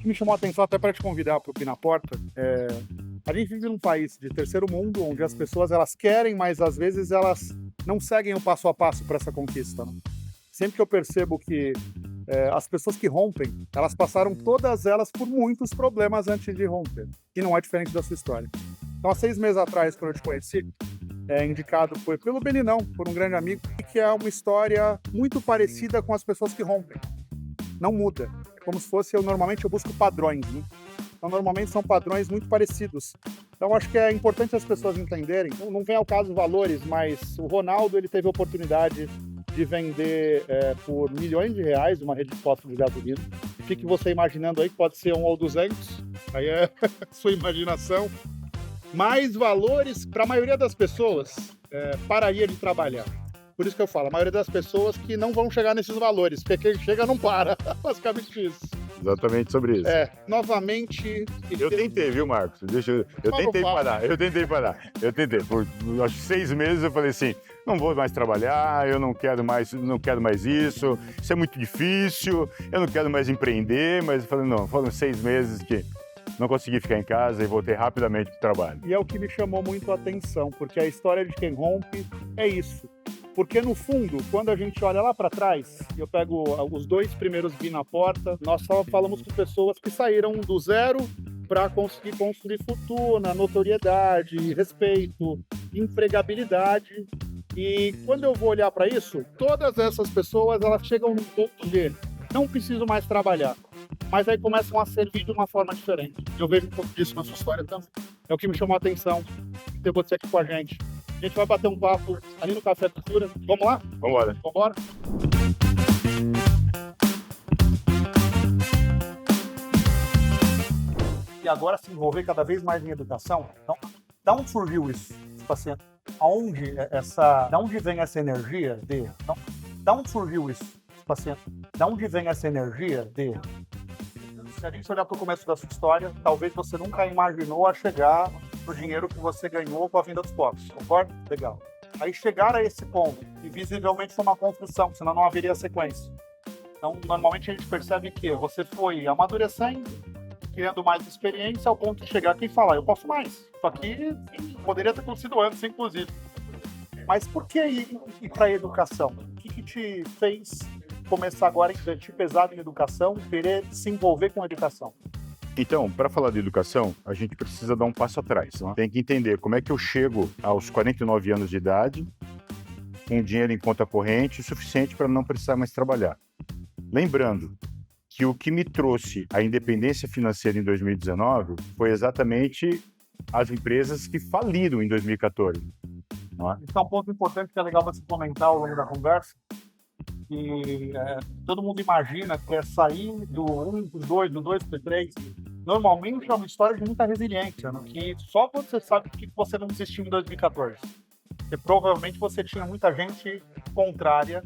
que me chamou a atenção até para te convidar para o Pina Porta, a gente vive num país de terceiro mundo, onde as pessoas elas querem, mas às vezes elas não seguem o passo a passo para essa conquista, né? Sempre que eu percebo que as pessoas que rompem, elas passaram todas elas por muitos problemas antes de romper, e não é diferente da sua história. Então, há 6 meses atrás, quando eu te conheci, indicado foi pelo Beninão, por um grande amigo, que é uma história muito parecida com as pessoas que rompem. Não muda. É como se fosse, normalmente eu busco padrões, né? Então, normalmente são padrões muito parecidos. Então, acho que é importante as pessoas entenderem. Não vem ao caso valores, mas o Ronaldo ele teve a oportunidade de vender por milhões de reais uma rede de postos de gasolina. Fique você imaginando aí que pode ser 1 ou 200, aí é sua imaginação. Mais valores, para a maioria das pessoas, pararia de trabalhar. Por isso que eu falo, a maioria das pessoas que não vão chegar nesses valores, porque quem chega não para, basicamente isso. Exatamente sobre isso. Novamente... Eu tentei, viu, Marcos? Eu tentei parar. Por acho que 6 meses eu falei assim, não vou mais trabalhar, eu não quero mais isso é muito difícil, eu não quero mais empreender, mas eu falei, não, foram 6 meses que não consegui ficar em casa e voltei rapidamente para o trabalho. E é o que me chamou muito a atenção, porque a história de quem rompe é isso. Porque, no fundo, quando a gente olha lá para trás, eu pego os 2 primeiros Bi na Porta, nós só falamos com pessoas que saíram do zero para conseguir construir fortuna, notoriedade, respeito, empregabilidade. E quando eu vou olhar para isso, todas essas pessoas elas chegam num ponto de não preciso mais trabalhar. Mas aí começam a servir de uma forma diferente. Eu vejo um pouco disso na sua história também. É o que me chamou a atenção, ter você aqui com a gente. A gente vai bater um papo ali no Café Cultura. Vamos lá? Vambora. Vambora? E agora se envolver cada vez mais em educação. Então, da onde surgiu isso? Tipo assim, da onde vem essa energia de... Da onde surgiu isso? Tipo assim, da onde vem essa energia de... Se a gente olhar para o começo da sua história, talvez você nunca imaginou a chegar no dinheiro que você ganhou com a venda dos postos, concorda? Legal. Aí chegar a esse ponto, e visivelmente foi uma construção, senão não haveria sequência. Então, normalmente a gente percebe que você foi amadurecendo, criando mais experiência, ao ponto de chegar aqui e falar, eu posso mais. Isso aqui poderia ter acontecido antes, inclusive. Mas por que ir para a educação? O que te fez começar agora a investir pesado em educação, querer se envolver com a educação? Então, para falar de educação, a gente precisa dar um passo atrás. Né? Tem que entender como é que eu chego aos 49 anos de idade, com dinheiro em conta corrente suficiente para não precisar mais trabalhar. Lembrando que o que me trouxe a independência financeira em 2019 foi exatamente as empresas que faliram em 2014. Não é? Isso é um ponto importante que é legal você comentar ao longo da conversa. Que todo mundo imagina que é sair do 1 para o 2, do 2 para o 3. Normalmente é uma história de muita resiliência, né? Que só você sabe que você não desistiu em 2014. Porque provavelmente você tinha muita gente contrária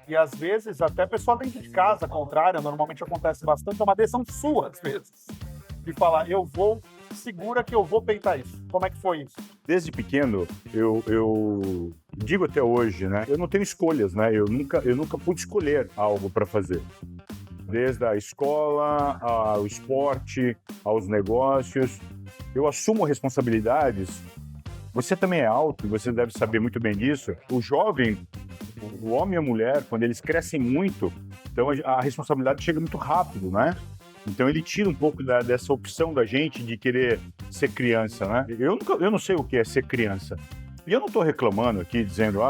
e às vezes até pessoa dentro de casa contrária, normalmente acontece bastante, é uma decisão sua às vezes, de falar, segura que eu vou peitar isso. Como é que foi isso? Desde pequeno, eu digo até hoje, né? Eu não tenho escolhas, né? Eu nunca pude escolher algo para fazer. Desde a escola, ao esporte, aos negócios, eu assumo responsabilidades. Você também é alto, e você deve saber muito bem disso. O jovem, o homem e a mulher, quando eles crescem muito, então a responsabilidade chega muito rápido, né? Então ele tira um pouco dessa opção da gente de querer ser criança, né? Eu não sei o que é ser criança. E eu não estou reclamando aqui, dizendo,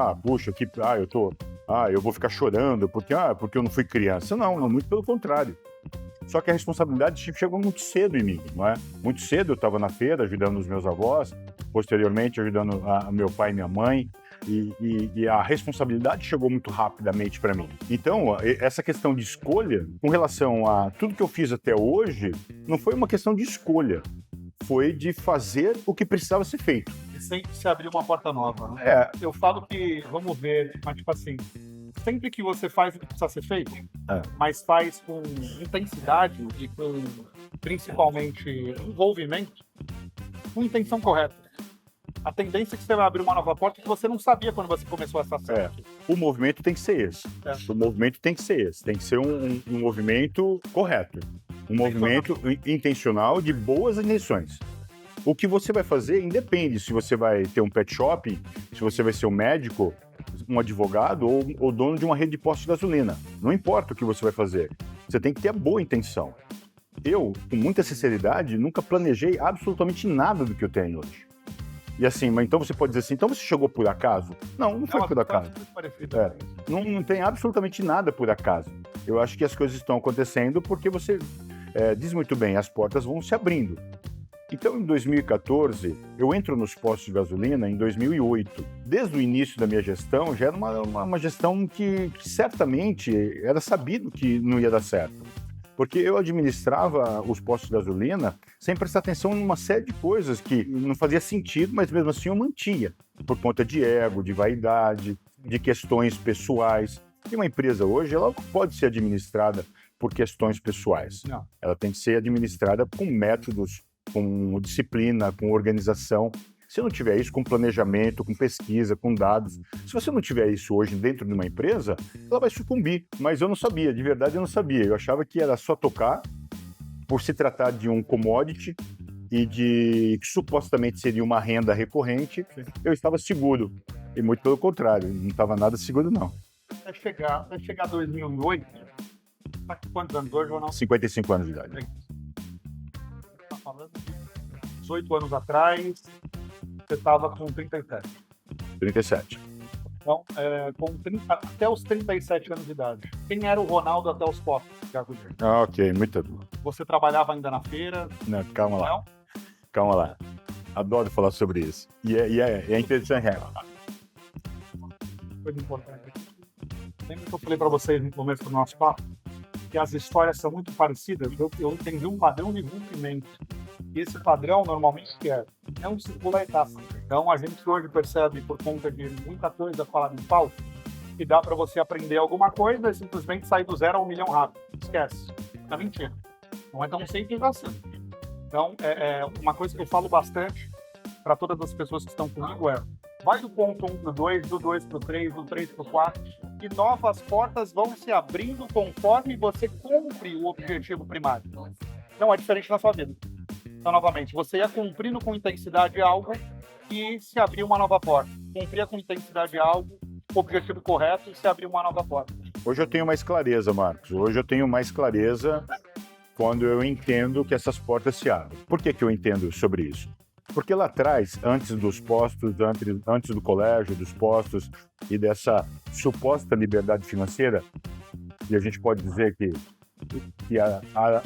eu vou ficar chorando porque eu não fui criança. Não, muito pelo contrário. Só que a responsabilidade chegou muito cedo em mim, não é? Muito cedo eu estava na feira ajudando os meus avós, posteriormente ajudando meu pai e minha mãe, e a responsabilidade chegou muito rapidamente para mim. Então, essa questão de escolha, com relação a tudo que eu fiz até hoje, não foi uma questão de escolha, foi de fazer o que precisava ser feito. E sempre se abriu uma porta nova, né? Eu falo que, vamos ver, mas tipo assim, sempre que você faz o que precisa ser feito, mas faz com intensidade e com, principalmente, envolvimento, com intenção correta. A tendência é que você vai abrir uma nova porta que você não sabia quando você começou essa série. O movimento tem que ser esse. O movimento tem que ser esse. Tem que ser um movimento correto. Um movimento intencional de boas intenções. O que você vai fazer independe se você vai ter um pet shop, se você vai ser um médico, um advogado ou dono de uma rede de postos de gasolina. Não importa o que você vai fazer. Você tem que ter a boa intenção. Eu, com muita sinceridade, nunca planejei absolutamente nada do que eu tenho hoje. E assim, mas então você pode dizer assim, então você chegou por acaso? Não foi por acaso. Não tem absolutamente nada por acaso. Eu acho que as coisas estão acontecendo porque você diz muito bem, as portas vão se abrindo. Então, em 2014, eu entro nos postos de gasolina em 2008. Desde o início da minha gestão, já era uma gestão que certamente era sabido que não ia dar certo. Porque eu administrava os postos de gasolina sem prestar atenção em uma série de coisas que não fazia sentido, mas mesmo assim eu mantinha. Por conta de ego, de vaidade, de questões pessoais. E uma empresa hoje, ela pode ser administrada por questões pessoais. Não. Ela tem que ser administrada com métodos, com disciplina, com organização. Se não tiver isso com planejamento, com pesquisa, com dados, se você não tiver isso hoje dentro de uma empresa, ela vai sucumbir. Mas eu não sabia, de verdade eu não sabia. Eu achava que era só tocar, por se tratar de um commodity e que supostamente seria uma renda recorrente, eu estava seguro. E muito pelo contrário, não estava nada seguro não. Vai chegar 2008, tá com quantos anos hoje ou não? 55 anos de idade. Tá falando de 18 anos atrás, você estava com 37. 37. Então, até os 37 anos de idade, quem era o Ronaldo até os postos? Ah, ok, muito bom. Você trabalhava ainda na feira? Não, calma lá. Não? Calma lá. Adoro falar sobre isso. E é interessante. Coisa importante. Lembra que eu falei para vocês no começo do nosso papo? Que as histórias são muito parecidas. Eu entendi um padrão de rompimento. E esse padrão, normalmente, é um ciclo da etapa. Então, a gente hoje percebe, por conta de muita coisa falada em pauta, que dá para você aprender alguma coisa e simplesmente sair do 0 a 1 milhão rápido. Esquece. É mentira. Não é tão simples assim. Então, uma coisa que eu falo bastante para todas as pessoas que estão comigo vai do ponto 1 para o 2, do 2 para o 3, do 3 para o 4, e novas portas vão se abrindo conforme você cumpre o objetivo primário. Não é diferente na sua vida. Então, novamente, você ia cumprindo com intensidade algo e se abriu uma nova porta. Cumpria com intensidade algo, o objetivo correto, e se abriu uma nova porta. Hoje eu tenho mais clareza, Marcos. Hoje eu tenho mais clareza quando eu entendo que essas portas se abrem. Por que eu entendo sobre isso? Porque lá atrás, antes dos postos, antes do colégio, dos postos e dessa suposta liberdade financeira, e a gente pode dizer que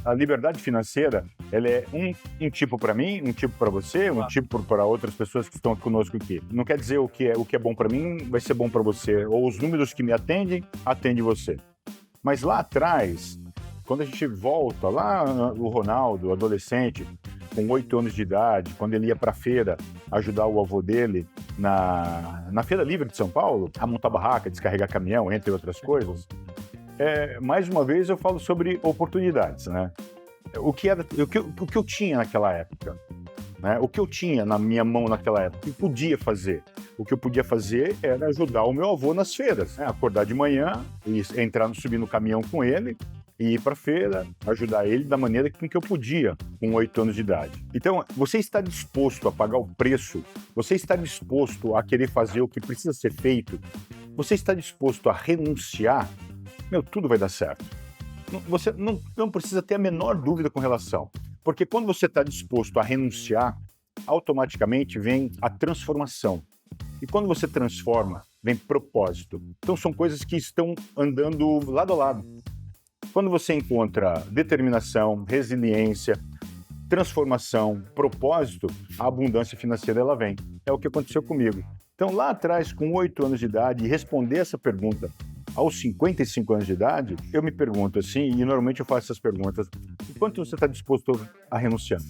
a liberdade financeira, ela é um tipo para mim, um tipo para você, um tipo para outras pessoas que estão conosco aqui. Não quer dizer o que é bom para mim vai ser bom para você, ou os números que me atendem você. Mas lá atrás, quando a gente volta lá, o Ronaldo, adolescente, com 8 anos de idade, quando ele ia para a feira ajudar o avô dele na Feira Livre de São Paulo, a montar barraca, descarregar caminhão, entre outras coisas, mais uma vez eu falo sobre oportunidades, né? O que eu tinha naquela época, né? O que eu tinha na minha mão naquela época, o que eu podia fazer? O que eu podia fazer era ajudar o meu avô nas feiras, né? Acordar de manhã, subir no caminhão com ele, e ir para a feira, ajudar ele da maneira com que eu podia, com 8 anos de idade. Então, você está disposto a pagar o preço? Você está disposto a querer fazer o que precisa ser feito? Você está disposto a renunciar? Tudo vai dar certo. Você não precisa ter a menor dúvida com relação. Porque quando você está disposto a renunciar, automaticamente vem a transformação. E quando você transforma, vem propósito. Então, são coisas que estão andando lado a lado. Quando você encontra determinação, resiliência, transformação, propósito, a abundância financeira ela vem. É o que aconteceu comigo. Então, lá atrás, com 8 anos de idade, responder essa pergunta aos 55 anos de idade, eu me pergunto assim, e normalmente eu faço essas perguntas, o quanto você está disposto a renunciar?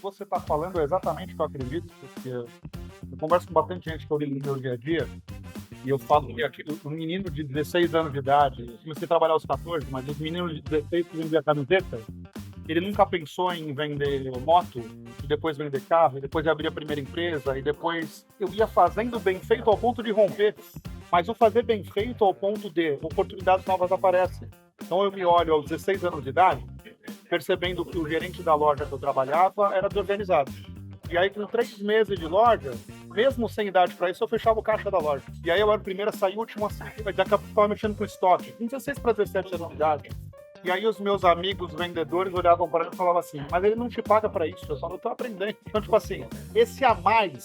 Você está falando exatamente o que eu acredito, porque eu converso com bastante gente que eu lido no meu dia a dia, e eu falo que um menino de 16 anos de idade, eu comecei a trabalhar aos 14, mas um menino de 16 que vendia camiseta, ele nunca pensou em vender moto, e depois vender carro, e depois abrir a primeira empresa, e depois eu ia fazendo bem feito ao ponto de romper, mas o fazer bem feito ao ponto de oportunidades novas aparecem. Então eu me olho aos 16 anos de idade, percebendo que o gerente da loja que eu trabalhava era desorganizado. E aí, com 3 meses de loja, mesmo sem idade para isso, eu fechava o caixa da loja. E aí eu era o primeiro a sair, o último a sair, daqui a pouco eu estava mexendo com estoque. Com 16 para 17 anos de idade. E aí os meus amigos vendedores olhavam para mim e falavam assim, mas ele não te paga para isso, eu só não tô aprendendo. Então, tipo assim, esse a mais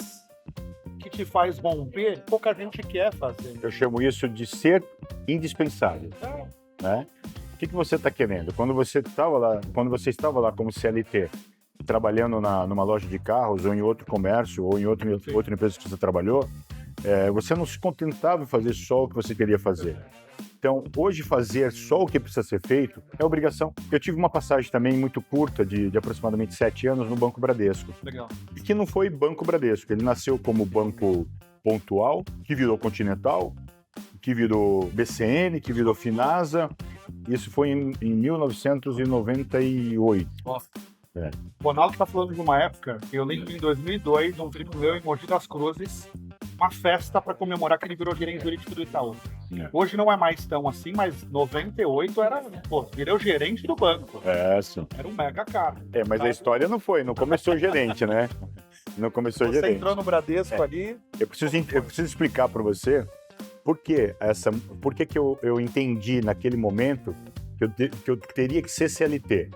que te faz romper, pouca gente quer fazer. Eu chamo isso de ser indispensável, né? O que você está querendo? Quando você estava lá como CLT, trabalhando numa loja de carros, ou em outro comércio, ou em outra empresa que você trabalhou, você não se contentava em fazer só o que você queria fazer. Então, hoje, fazer só o que precisa ser feito é obrigação. Eu tive uma passagem também muito curta, de aproximadamente 7 anos, no Banco Bradesco. Legal. E que não foi Banco Bradesco. Ele nasceu como Banco Pontual, que virou Continental, que virou BCN, que virou Finasa. Isso foi em 1998. Nossa. O Ronaldo está falando de uma época, eu lembro em 2002, um primo meu em Mogi das Cruzes, uma festa para comemorar que ele virou gerente jurídico do Itaú. Hoje não é mais tão assim, mas 98 era, virou gerente do banco. Sim. Era um mega cara. Mas a história não começou gerente, né? Não começou gerente. Você entrou no Bradesco ali... Eu preciso explicar para você por que eu entendi naquele momento que eu teria que ser CLT.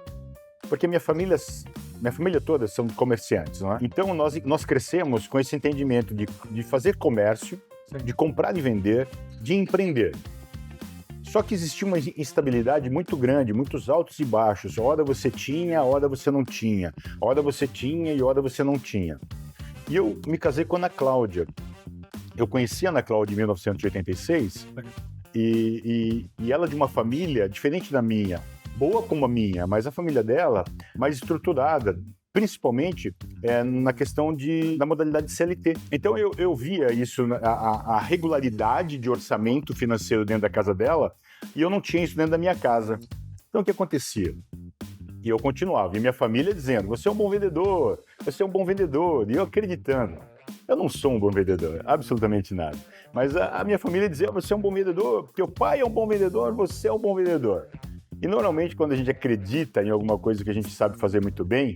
Porque minha família toda são comerciantes, não é? Então nós crescemos com esse entendimento de fazer comércio, de comprar e vender, de empreender. Só que existia uma instabilidade muito grande, muitos altos e baixos. Hora você tinha, hora você não tinha. Hora você tinha e hora você não tinha. E eu me casei com a Ana Cláudia. Eu conheci a Ana Cláudia em 1986 e ela de uma família diferente da minha. Boa como a minha, mas a família dela mais estruturada, principalmente na questão da modalidade de CLT. Então eu via isso, a regularidade de orçamento financeiro dentro da casa dela, e eu não tinha isso dentro da minha casa. Então o que acontecia? E eu continuava, e minha família dizendo, você é um bom vendedor, você é um bom vendedor, e eu acreditando. Eu não sou um bom vendedor, absolutamente nada. Mas a minha família dizia, você é um bom vendedor, teu pai é um bom vendedor, você é um bom vendedor. E normalmente, quando a gente acredita em alguma coisa que a gente sabe fazer muito bem,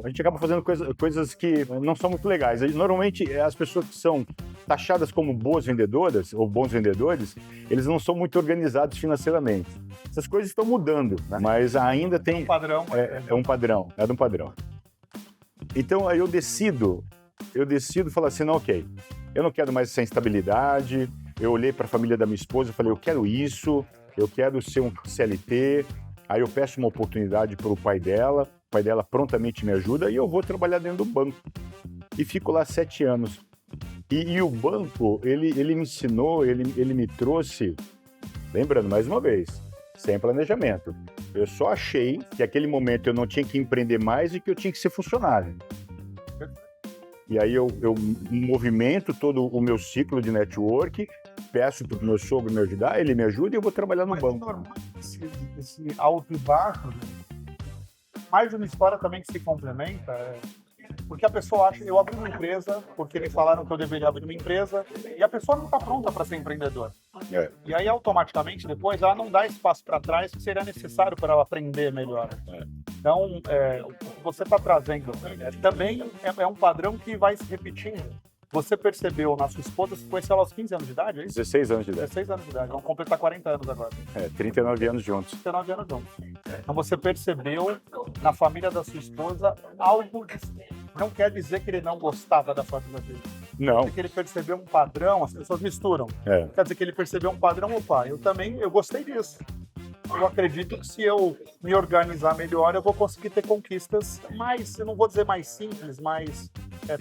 a gente acaba fazendo coisas que não são muito legais. Normalmente, as pessoas que são taxadas como boas vendedoras ou bons vendedores, eles não são muito organizados financeiramente. Essas coisas estão mudando, né? Mas ainda tem... um padrão. É um padrão. Então, aí eu decido falar assim, não, ok, eu não quero mais essa instabilidade. Eu olhei para a família da minha esposa e falei, eu quero isso... Eu quero ser um CLT, aí eu peço uma oportunidade para o pai dela prontamente me ajuda e eu vou trabalhar dentro do banco. E fico lá 7 anos. E o banco, ele me ensinou, ele me trouxe, lembrando mais uma vez, sem planejamento. Eu só achei que naquele momento eu não tinha que empreender mais e que eu tinha que ser funcionário. E aí eu movimento todo o meu ciclo de network, peço para o meu sogro me ajudar, ele me ajuda e eu vou trabalhar no banco. Normal, esse alto e baixo, né? Mais uma história também que se complementa, porque a pessoa acha, eu abri uma empresa porque me falaram que eu deveria abrir uma empresa e a pessoa não está pronta para ser empreendedora. E aí automaticamente depois ela não dá espaço para trás que seria necessário para ela aprender melhor. Então, o que você está trazendo também é um padrão que vai se repetindo. Você percebeu na sua esposa, você conheceu ela aos 15 anos de idade, é isso? 16 anos de idade. 16 anos de idade, vamos completar 40 anos agora. 39 anos juntos. 39 anos juntos. Então você percebeu na família da sua esposa algo que não quer dizer que ele não gostava da família dele. Não. Quer dizer que ele percebeu um padrão, as pessoas misturam. Quer dizer que ele percebeu um padrão, opa, eu gostei disso. Eu acredito que se eu me organizar melhor, eu vou conseguir ter conquistas mais, eu não vou dizer mais simples, mas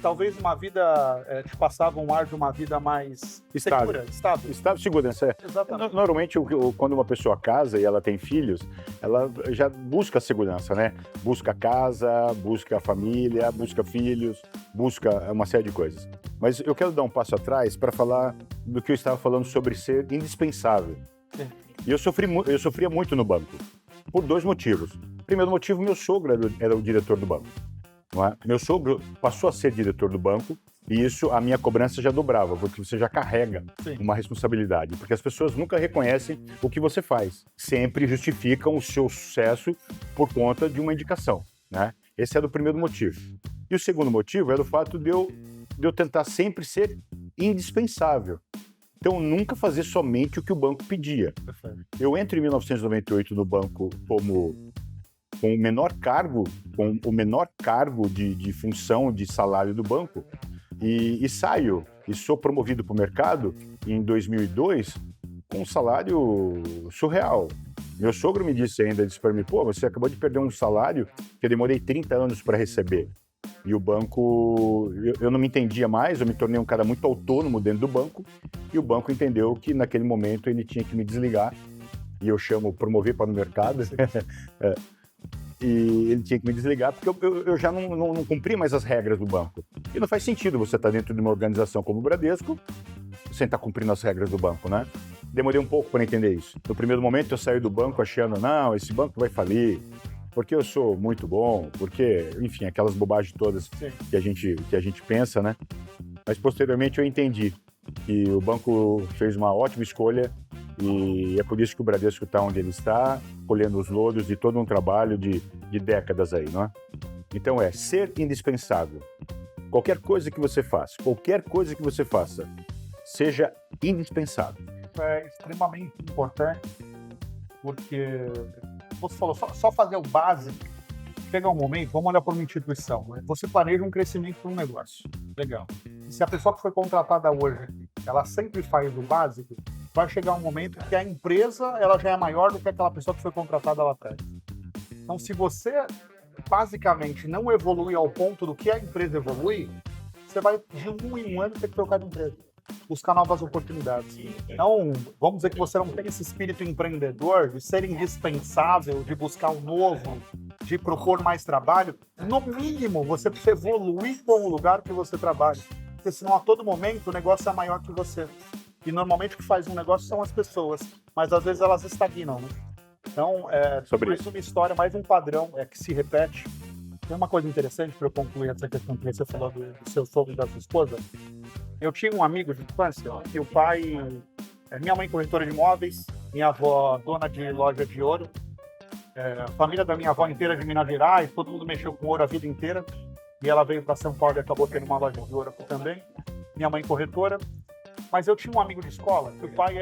talvez uma vida, te passava um ar de uma vida mais segura, estável. Estável, segurança, Exatamente. Normalmente, quando uma pessoa casa e ela tem filhos, ela já busca a segurança, né? Busca casa, busca a família, busca filhos, busca uma série de coisas. Mas eu quero dar um passo atrás para falar do que eu estava falando sobre ser indispensável. Sim. E eu sofria muito no banco, por 2 motivos. Primeiro motivo, meu sogro era o diretor do banco. Não é? Meu sogro passou a ser diretor do banco E isso, a minha cobrança já dobrava, porque você já carrega uma responsabilidade. Porque as pessoas nunca reconhecem o que você faz. Sempre justificam o seu sucesso por conta de uma indicação, né? Esse é o primeiro motivo. E o segundo motivo é o fato de eu tentar sempre ser indispensável. Então, nunca fazer somente o que o banco pedia. Eu entro em 1998 no banco com o menor cargo de função, de salário do banco, e saio e sou promovido para o mercado em 2002 com um salário surreal. Meu sogro me disse para mim, pô, você acabou de perder um salário que eu demorei 30 anos para receber. E o banco, eu não me entendia mais, eu me tornei um cara muito autônomo dentro do banco, e o banco entendeu que naquele momento ele tinha que me desligar, e eu chamo promover para o mercado, e ele tinha que me desligar porque eu já não cumpria mais as regras do banco. E não faz sentido você estar dentro de uma organização como o Bradesco sem estar cumprindo as regras do banco, né? Demorei um pouco para entender isso. No primeiro momento eu saí do banco achando, não, esse banco vai falir, porque eu sou muito bom, porque, enfim, aquelas bobagens todas que a gente pensa, né? Mas posteriormente eu entendi que o banco fez uma ótima escolha e é por isso que o Bradesco está onde ele está, colhendo os louros de todo um trabalho de décadas aí, não é? Então ser indispensável. Qualquer coisa que você faça, seja indispensável. É extremamente importante, porque você falou, só fazer o básico, chega um momento, vamos olhar para uma instituição, né? Você planeja um crescimento para um negócio, legal. E se a pessoa que foi contratada hoje, ela sempre faz o básico, vai chegar um momento que a empresa ela já é maior do que aquela pessoa que foi contratada lá atrás. Então, se você basicamente não evolui ao ponto do que a empresa evolui, você vai de um em um ano ter que trocar de empresa, buscar novas oportunidades. Então, vamos dizer que você não tem esse espírito empreendedor, de ser indispensável, de buscar um novo, de propor mais trabalho. No mínimo, você precisa evoluir com o lugar que você trabalha, porque senão a todo momento o negócio é maior que você. E normalmente o que faz um negócio são as pessoas, mas às vezes elas estagnam, né? Então, mais uma história, mais um padrão que se repete. Tem uma coisa interessante para eu concluir essa questão que você falou do seu sogro e da sua esposa. Eu tinha um amigo de infância que o pai, minha mãe corretora de imóveis, minha avó dona de loja de ouro, a família da minha avó inteira de Minas Gerais, todo mundo mexeu com ouro a vida inteira, e ela veio para São Paulo e acabou tendo uma loja de ouro aqui também. Minha mãe corretora. Mas eu tinha um amigo de escola, que o pai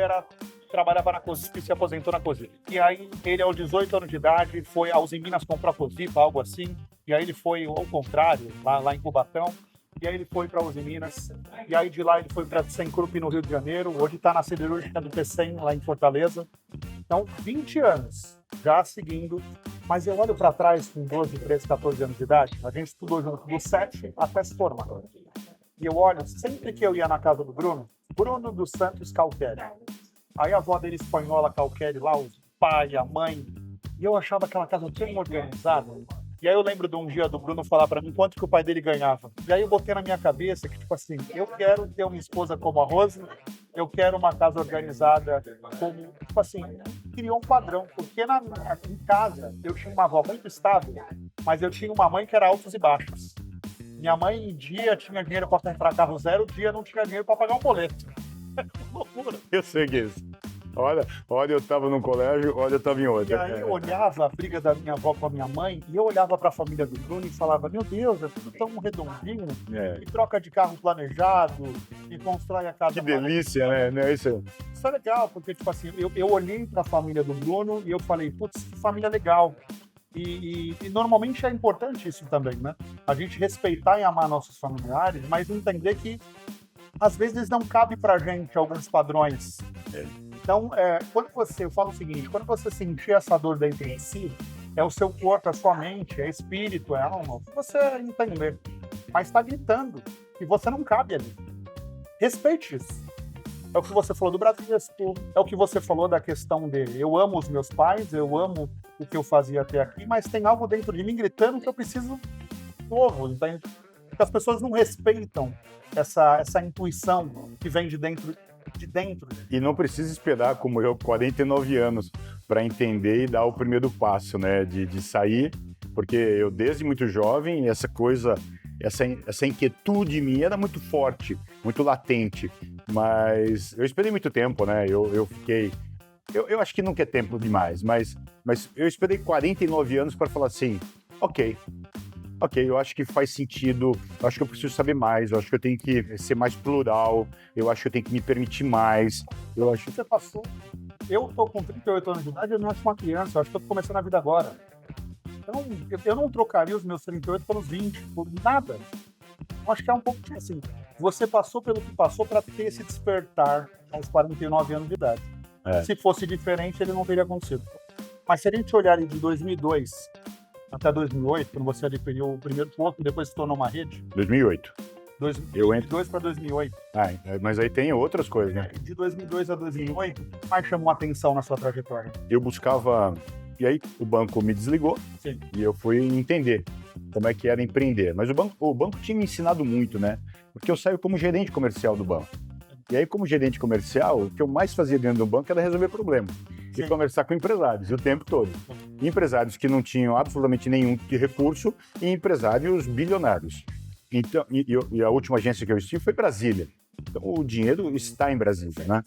trabalhava na COSIP e se aposentou na COSIP. E aí, ele, aos 18 anos de idade, foi aos Minas comprar a COSIP, algo assim. E aí ele foi, ao contrário, lá em Cubatão. E aí ele foi para Uzi Minas. E aí de lá ele foi para Sencrup, no Rio de Janeiro. Hoje está na siderúrgica do Pecém, lá em Fortaleza. Então, 20 anos já seguindo. Mas eu olho para trás com 12, 13, 14 anos de idade. A gente estudou junto dos 7 até se formar. E eu olho, sempre que eu ia na casa do Bruno dos Santos Calqueri. Aí a avó dele espanhola Calqueri lá, o pai, a mãe. E eu achava aquela casa tão organizada. E aí eu lembro de um dia do Bruno falar pra mim quanto que o pai dele ganhava. E aí eu botei na minha cabeça que, tipo assim, eu quero ter uma esposa como a Rose, eu quero uma casa organizada como, tipo assim, criou um padrão. Porque em casa eu tinha uma avó muito estável, mas eu tinha uma mãe que era altos e baixos. Minha mãe, em dia, tinha dinheiro para comprar carro zero, dia não tinha dinheiro para pagar um boleto. Loucura. Eu sei que é isso. Olha, eu estava num colégio, olha, eu estava em outro. E aí eu olhava a briga da minha avó com a minha mãe, e eu olhava para a família do Bruno e falava, meu Deus, é tudo tão redondinho, e troca de carro planejado, e constrói a casa. Que delícia, né? Isso é legal, porque, tipo assim, eu olhei para a família do Bruno e eu falei, putz, que família legal. E normalmente é importante isso também, né? A gente respeitar e amar nossos familiares, mas entender que às vezes não cabe pra gente alguns padrões. Então, eu falo o seguinte, quando você sentir essa dor dentro de si, é o seu corpo, é a sua mente, é espírito, é alma, o que você entender. Mas tá gritando que você não cabe ali. Respeite isso. É o que você falou do Bradesco, é o que você falou da questão de eu amo os meus pais, eu amo o que eu fazia até aqui, mas tem algo dentro de mim gritando que eu preciso novo, entende? Porque as pessoas não respeitam essa intuição que vem de dentro. E não precisa esperar, como eu, 49 anos, para entender e dar o primeiro passo, né? De sair, porque eu, desde muito jovem, essa coisa essa inquietude minha era muito forte, muito latente, mas eu esperei muito tempo, né? Eu fiquei... Eu acho que nunca é tempo demais, mas eu esperei 49 anos para falar assim, ok, eu acho que faz sentido, eu acho que eu preciso saber mais, eu acho que eu tenho que ser mais plural, eu acho que eu tenho que me permitir mais, eu acho que... Você passou... Eu tô com 38 anos de idade, eu não acho uma criança, eu acho que eu tô começando a vida agora. Então, eu não trocaria os meus 38 pelos 20, por nada. Eu acho que é um pouco assim, você passou pelo que passou para ter esse despertar aos 49 anos de idade. Se fosse diferente, ele não teria acontecido. Mas se a gente olhar de 2002 até 2008, quando você adquiriu o primeiro ponto, depois se tornou uma rede. 2008. 2002 para 2008. Mas aí tem outras coisas, né? De 2002 a 2008, o que mais chamou atenção na sua trajetória? Eu buscava... E aí o banco me desligou. Sim. E eu fui entender como é que era empreender. Mas o banco tinha me ensinado muito, né? Porque eu saio como gerente comercial do banco. E aí, como gerente comercial, o que eu mais fazia dentro do banco era resolver problemas. E conversar com empresários o tempo todo. Empresários que não tinham absolutamente nenhum de recurso e empresários bilionários. Então, e a última agência que eu estive foi Brasília. Então, o dinheiro está em Brasília, né?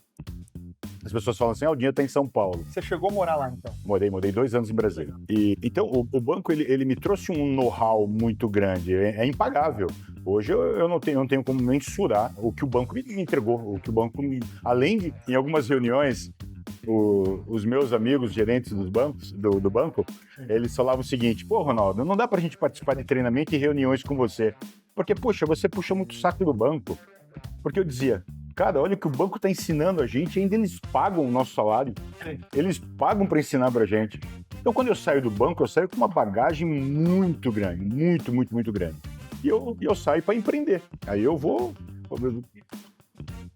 As pessoas falam assim, o dinheiro está em São Paulo. Você chegou a morar lá, então? Morei 2 anos em Brasília. Então, o banco, ele me trouxe um know-how muito grande, é impagável. Hoje eu não tenho como mensurar o que o banco me entregou, além de, em algumas reuniões, os meus amigos gerentes do banco, eles falavam o seguinte, Ronaldo, não dá pra gente participar de treinamento e reuniões com você, porque, poxa, você puxa muito o saco do banco. Porque eu dizia, cara, olha o que o banco está ensinando a gente, ainda eles pagam o nosso salário. Eles pagam para ensinar para a gente. Então, quando eu saio do banco, eu saio com uma bagagem muito grande, muito, muito, muito grande. E eu saio para empreender. Aí eu vou...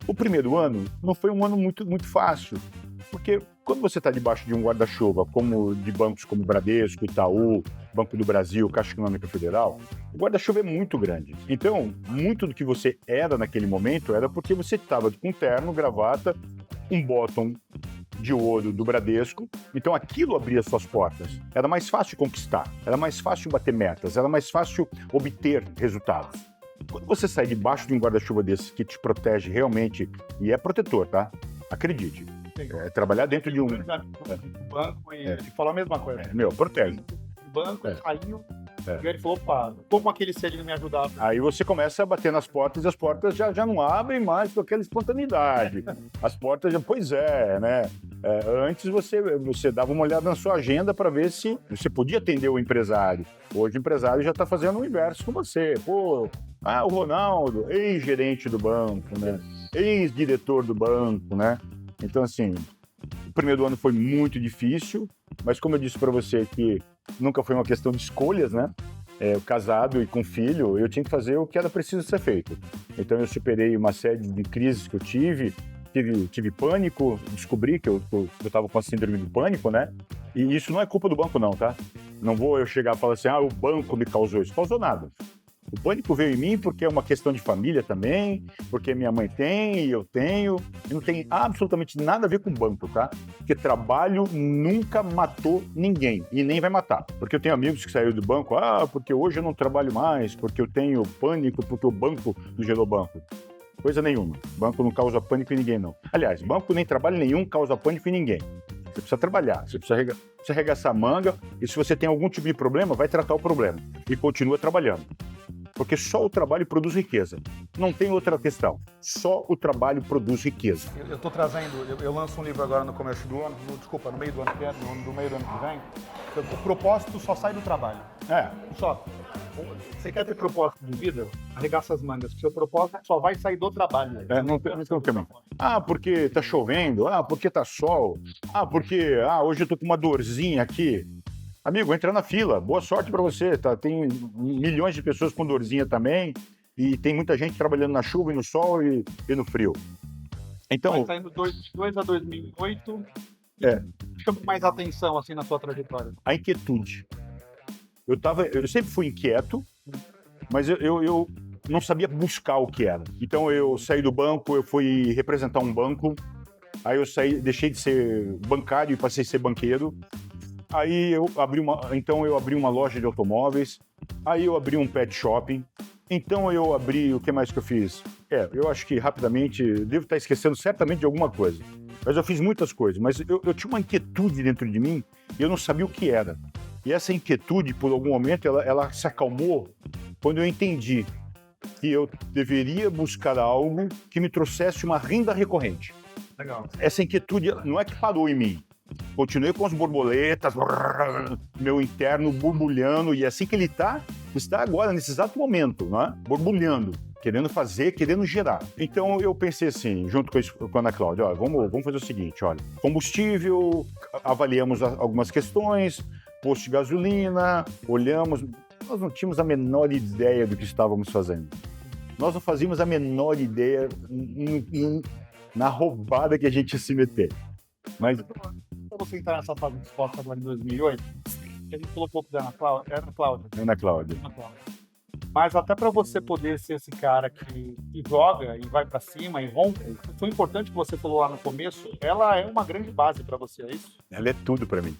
O primeiro ano não foi um ano muito, muito fácil, porque quando você está debaixo de um guarda-chuva, como de bancos como Bradesco, Itaú, Banco do Brasil, Caixa Econômica Federal, o guarda-chuva é muito grande. Então, muito do que você era naquele momento era porque você estava com terno, gravata, um bottom de ouro do Bradesco, então aquilo abria suas portas. Era mais fácil conquistar, era mais fácil bater metas, era mais fácil obter resultados. Quando você sai debaixo de um guarda-chuva desse que te protege realmente, e é protetor, tá? Acredite. Trabalhar dentro de um... banco e ele falou a mesma coisa. Protege. O banco saiu e ele falou, como aquele selinho me ajudava? Aí você começa a bater nas portas e as portas já não abrem mais com aquela espontaneidade. As portas já... Pois é, né? Antes você dava uma olhada na sua agenda para ver se você podia atender o empresário. Hoje o empresário já está fazendo o inverso com você. O Ronaldo, ex-gerente do banco, né? Ex-diretor do banco, né? Então, assim, o primeiro ano foi muito difícil, mas como eu disse para você que nunca foi uma questão de escolhas, né? Casado e com filho, eu tinha que fazer o que era preciso ser feito. Então, eu superei uma série de crises que eu tive pânico, descobri que eu estava com a síndrome do pânico, né? E isso não é culpa do banco, não, tá? Não vou eu chegar e falar assim, o banco me causou isso. Causou nada. O pânico veio em mim porque é uma questão de família também, porque minha mãe tem e eu tenho, e não tem absolutamente nada a ver com banco, tá? Porque trabalho nunca matou ninguém e nem vai matar. Porque eu tenho amigos que saíram do banco, porque hoje eu não trabalho mais, porque eu tenho pânico, porque o banco não gerou banco. Coisa nenhuma. Banco não causa pânico em ninguém, não. Aliás, banco nem trabalho nenhum causa pânico em ninguém. Você precisa trabalhar, você precisa arregaçar a manga, e se você tem algum tipo de problema, vai tratar o problema. E continua trabalhando. Porque só o trabalho produz riqueza. Não tem outra questão. Só o trabalho produz riqueza. Eu estou trazendo, eu lanço um livro agora no começo do ano, no meio do ano que vem, no meio do ano que vem. O propósito só sai do trabalho. Só. Você quer ter propósito de vida? Arregaça as mangas. Seu propósito só vai sair do trabalho. Não tem caminho. Porque tá chovendo. Porque tá sol. Porque hoje eu tô com uma dorzinha aqui. Amigo, entra na fila. Boa sorte para você. Tá? Tem milhões de pessoas com dorzinha também. E tem muita gente trabalhando na chuva e no sol e no frio. Então... Vai saindo 2002 a 2008. Chama mais atenção assim na sua trajetória. A inquietude. Eu sempre fui inquieto, mas eu não sabia buscar o que era. Então eu saí do banco, eu fui representar um banco. Aí eu deixei de ser bancário e passei a ser banqueiro. Aí eu abri uma loja de automóveis, aí eu abri um pet shopping, Então eu abri, o que mais que eu fiz? Eu acho que rapidamente, devo estar esquecendo certamente de alguma coisa. Mas eu fiz muitas coisas, mas eu tinha uma inquietude dentro de mim e eu não sabia o que era. E essa inquietude, por algum momento, ela se acalmou quando eu entendi que eu deveria buscar algo que me trouxesse uma renda recorrente. Legal. Essa inquietude não é que parou em mim. Continuei com as borboletas, meu interno borbulhando, e é assim que ele está agora, nesse exato momento, não é? Borbulhando, querendo fazer, querendo gerar. Então eu pensei assim, junto com a Ana Cláudia, olha, vamos fazer o seguinte, olha, combustível, avaliamos algumas questões, posto de gasolina, olhamos, nós não tínhamos a menor ideia do que estávamos fazendo. Nós não fazíamos a menor ideia na roubada que a gente ia se meter. Mas Para você entrar nessa fase de esporte agora em 2008, a gente falou um pouco da Ana Cláudia. Ana Cláudia. Mas até para você poder ser esse cara que joga e vai para cima e rompe, foi importante que você falou lá no começo, ela é uma grande base para você, é isso? Ela é tudo para mim.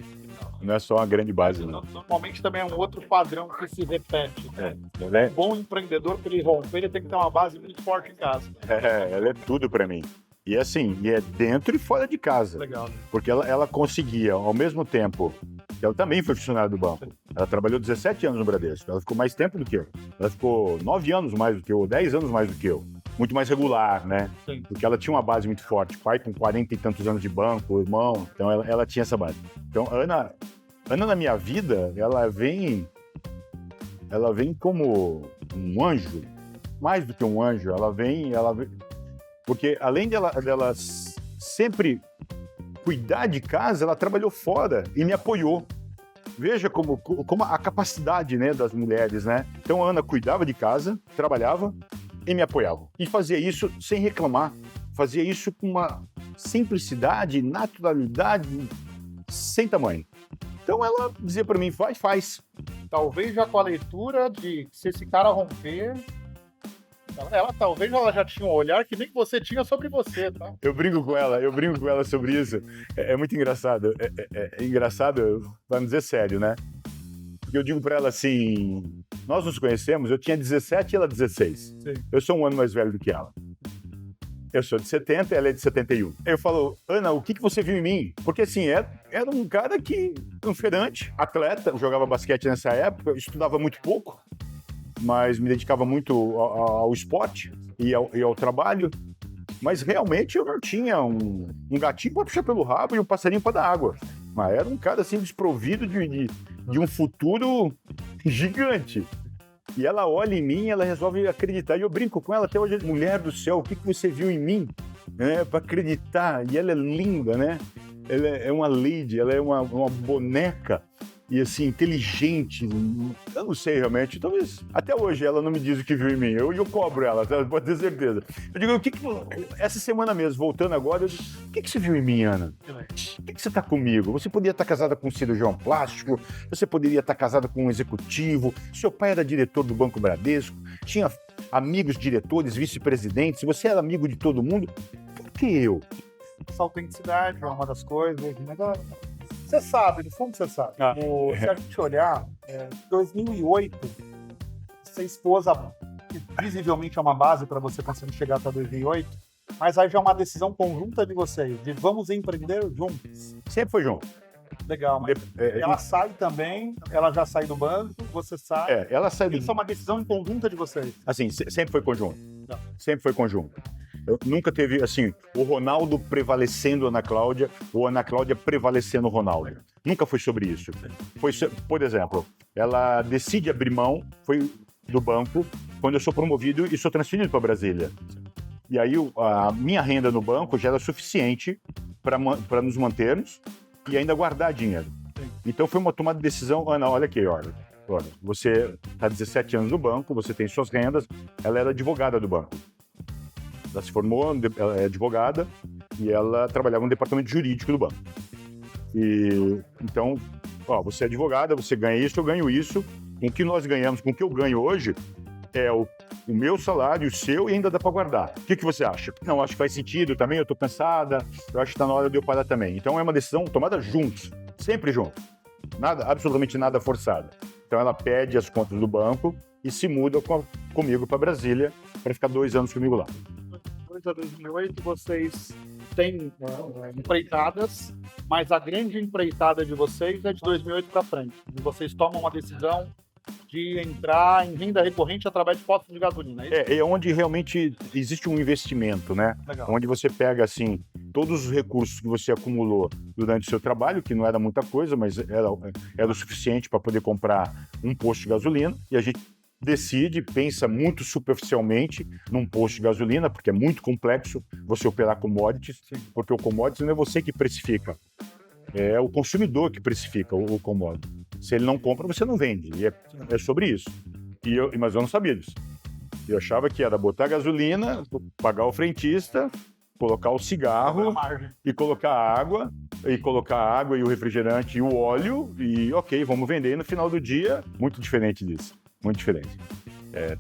Não é só uma grande base, não. Normalmente também é um outro padrão que se repete. Ela é, Um bom empreendedor, para ele romper, ele tem que ter uma base muito forte em casa. ela é tudo para mim. E assim, é dentro e fora de casa. Legal. Porque ela conseguia, ao mesmo tempo, ela também foi funcionária do banco. Ela trabalhou 17 anos no Bradesco. Ela ficou mais tempo do que eu. Ela ficou 9 anos mais do que eu, 10 anos mais do que eu. Muito mais regular, né? Sim. Porque ela tinha uma base muito forte. Pai com 40 e tantos anos de banco, irmão. Então ela tinha essa base. Então, Ana na minha vida, ela vem como um anjo. Mais do que um anjo. Ela vem porque além dela sempre cuidar de casa, ela trabalhou fora e me apoiou. Veja como a capacidade, né, das mulheres, né? Então a Ana cuidava de casa, trabalhava e me apoiava. E fazia isso sem reclamar. Fazia isso com uma simplicidade, naturalidade sem tamanho. Então ela dizia para mim, faz. Talvez já com a leitura de se esse cara romper... Talvez ela já tinha um olhar que nem você tinha sobre você, tá? Eu brinco com ela sobre isso. É muito engraçado. É engraçado, vamos dizer sério, né? Porque eu digo pra ela assim, nós nos conhecemos, eu tinha 17 e ela 16. Sim. Eu sou um ano mais velho do que ela. Eu sou de 70 e ela é de 71. Eu falo, Ana, o que você viu em mim? Porque assim, era um cara um feirante, atleta, eu jogava basquete nessa época, eu estudava muito pouco, mas me dedicava muito ao esporte e ao trabalho. Mas realmente eu não tinha um gatinho para puxar pelo rabo e um passarinho para dar água. Mas era um cara assim desprovido de um futuro gigante. E ela olha em mim, ela resolve acreditar. E eu brinco com ela até hoje, mulher do céu, o que você viu em mim, né, para acreditar? E ela é linda, né? Ela é uma lady, ela é uma boneca. E assim, inteligente, eu não sei realmente, talvez até hoje ela não me diz o que viu em mim, eu cobro ela, pode ter certeza. Eu digo, essa semana mesmo, voltando agora, eu digo, o que você viu em mim, Ana? Por que você está comigo? Você poderia estar casada com um cirurgião plástico, você poderia estar casada com um executivo, seu pai era diretor do Banco Bradesco, tinha amigos diretores, vice-presidentes, você era amigo de todo mundo, por que eu? Essa autenticidade é uma das coisas, né? Você sabe, no fundo você sabe. Se a gente olhar, 2008, sua esposa, que visivelmente é uma base para você conseguir chegar até 2008, mas aí já é uma decisão conjunta de vocês, de vamos empreender juntos. Sempre foi junto. Legal, mas ela sai também, ela já sai do banco, você sai. Ela sai do... Isso é uma decisão conjunta de vocês. Assim, sempre foi conjunto. Não. Sempre foi conjunto. Eu nunca teve, assim, o Ronaldo prevalecendo a Ana Cláudia ou a Ana Cláudia prevalecendo o Ronaldo. Nunca foi sobre isso. Foi, por exemplo, ela decide abrir mão, foi do banco, quando eu sou promovido e sou transferido para Brasília. E aí a minha renda no banco já era suficiente para nos mantermos e ainda guardar dinheiro. Então foi uma tomada de decisão, Ana, olha aqui, olha, você está 17 anos no banco, você tem suas rendas, ela era advogada do banco. Ela se formou, ela é advogada e ela trabalhava no departamento jurídico do banco. E então, você é advogada, você ganha isso, eu ganho isso. Com o que nós ganhamos, com o que eu ganho hoje, é o meu salário, o seu, e ainda dá para guardar. O que você acha? Não, acho que faz sentido também, eu estou cansada, eu acho que está na hora de eu parar também. Então é uma decisão tomada juntos, sempre junto. Absolutamente nada forçada. Então ela pede as contas do banco e se muda comigo para Brasília para ficar 2 anos comigo lá. 2008 vocês têm empreitadas, mas a grande empreitada de vocês é de 2008 para frente. E vocês tomam uma decisão de entrar em renda recorrente através de postos de gasolina. É onde realmente existe um investimento, né? Legal. Onde você pega, assim, todos os recursos que você acumulou durante o seu trabalho, que não era muita coisa, mas era o suficiente para poder comprar um posto de gasolina, e a gente decide, pensa muito superficialmente num posto de gasolina, porque é muito complexo você operar commodities, porque o commodities não é você que precifica, é o consumidor que precifica o commodity. Se ele não compra, você não vende, e é sobre isso. Mas eu não sabia disso. Eu achava que era botar gasolina, pagar o frentista, colocar o cigarro e colocar água e o refrigerante e o óleo, e ok, vamos vender. E no final do dia, muito diferente disso. Muito diferente.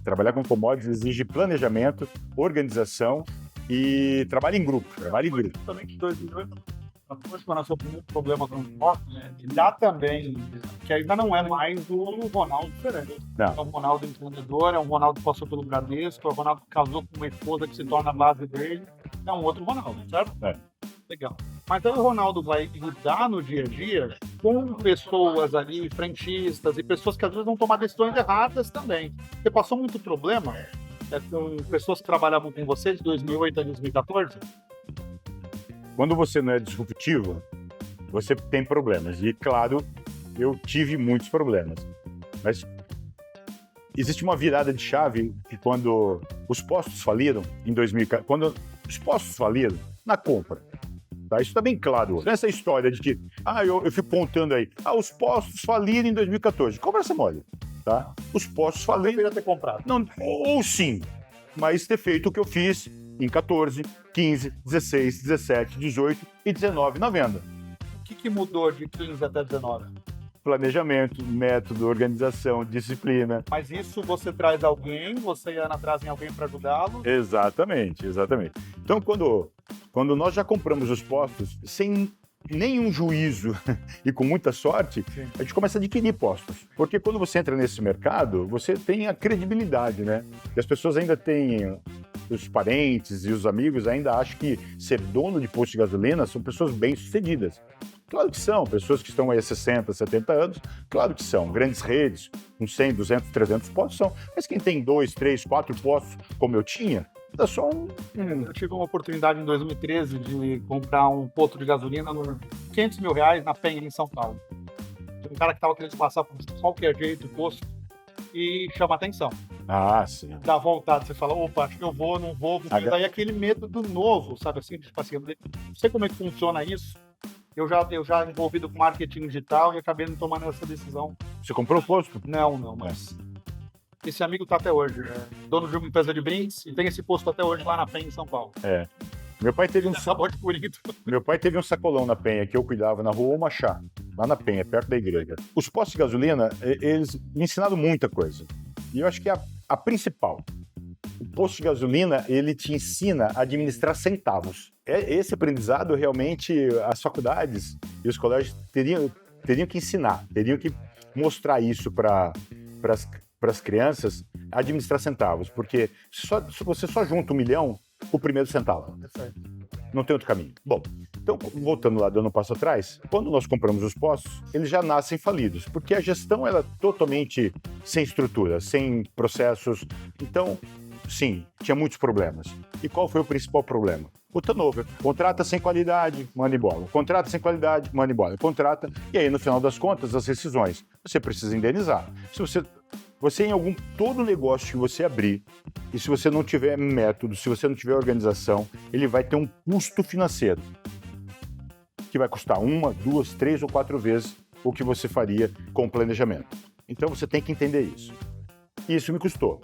Trabalhar com commodities exige planejamento, organização e trabalho em grupo. Também que 2008, quando o primeiro problema com o foco, já também, que ainda não é mais o Ronaldo diferente. Não. É um Ronaldo empreendedor, é um Ronaldo que passou pelo Bradesco, é um Ronaldo que casou com uma esposa que se torna a base dele. É um outro Ronaldo, certo? É. Legal. Mas aí o Ronaldo vai lidar no dia a dia com pessoas ali, frentistas, e pessoas que às vezes vão tomar decisões erradas também. Você passou muito problema com pessoas que trabalhavam com você de 2008 a 2014? Quando você não é disruptivo, você tem problemas. E, claro, eu tive muitos problemas. Mas existe uma virada de chave que quando os postos faliram, em 2014, quando os postos faliram na compra, tá? Isso está bem claro. Nessa história de que, eu fico contando aí, os postos faliram em 2014. Conversa mole, tá? Os postos faliram... Eu queria ter comprado. Não, ou sim, mas ter feito o que eu fiz em 14, 15, 16, 17, 18 e 19 na venda. O que mudou de 15 até 19? Planejamento, método, organização, disciplina. Mas isso você traz alguém, você ia atrás em alguém para ajudá-lo? Exatamente. Então, quando nós já compramos os postos, sem nenhum juízo e com muita sorte, sim, a gente começa a adquirir postos. Porque quando você entra nesse mercado, você tem a credibilidade, né? E as pessoas ainda têm... Os parentes e os amigos ainda acham que ser dono de posto de gasolina são pessoas bem-sucedidas. Claro que são, pessoas que estão aí há 60, 70 anos, claro que são. Grandes redes, com 100, 200, 300 postos são. Mas quem tem 2, 3, 4 postos, como eu tinha, dá só um... Eu tive uma oportunidade em 2013 de comprar um posto de gasolina por R$500 mil na Penha, em São Paulo. Tem um cara que estava querendo passar por qualquer jeito o posto e chama atenção. Sim. Dá vontade, você fala, opa, acho que eu vou, não vou, porque daí aquele medo do novo, sabe assim, tipo assim, não sei como é que funciona isso. Eu já envolvido com marketing digital e acabei não tomando essa decisão. Você comprou o posto? Não, mas esse amigo tá até hoje, dono de uma empresa de brindes e tem esse posto até hoje lá na Penha, em São Paulo. Meu pai teve Meu pai teve um sacolão na Penha que eu cuidava na rua Machá, lá na Penha, perto da igreja. Os postos de gasolina, eles me ensinaram muita coisa. E eu acho que a principal, o posto de gasolina, ele te ensina a administrar centavos. Esse aprendizado, realmente, as faculdades e os colégios teriam que ensinar, teriam que mostrar isso para as crianças, administrar centavos. Porque você só junta 1 milhão, o primeiro centavo. Não tem outro caminho. Bom, então, voltando lá, dando um passo atrás, quando nós compramos os postos, eles já nascem falidos, porque a gestão era totalmente sem estrutura, sem processos. Então, sim, tinha muitos problemas. E qual foi o principal problema? O turnover. Contrata sem qualidade, manda embora. Contrata sem qualidade, manda embora. Contrata, e aí, no final das contas, as rescisões. Você precisa indenizar. Se você em todo negócio que você abrir, e se você não tiver método, se você não tiver organização, ele vai ter um custo financeiro que vai custar 1, 2, 3 ou 4 vezes o que você faria com planejamento. Então você tem que entender isso. E isso me custou.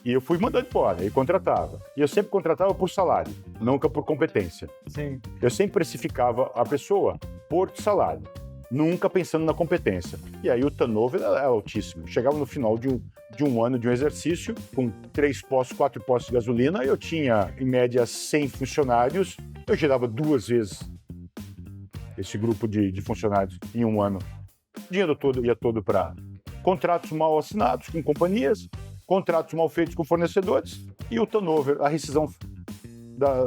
E eu fui mandando embora, e contratava. E eu sempre contratava por salário, nunca por competência. Sim. Eu sempre precificava a pessoa por salário, nunca pensando na competência. E aí o turnover é altíssimo. Chegava no final de um ano de um exercício, com 3 postos, 4 postos de gasolina, eu tinha, em média, 100 funcionários, eu gerava 2 vezes esse grupo de funcionários em um ano. O dinheiro todo ia todo para contratos mal assinados com companhias, contratos mal feitos com fornecedores e o turnover, a rescisão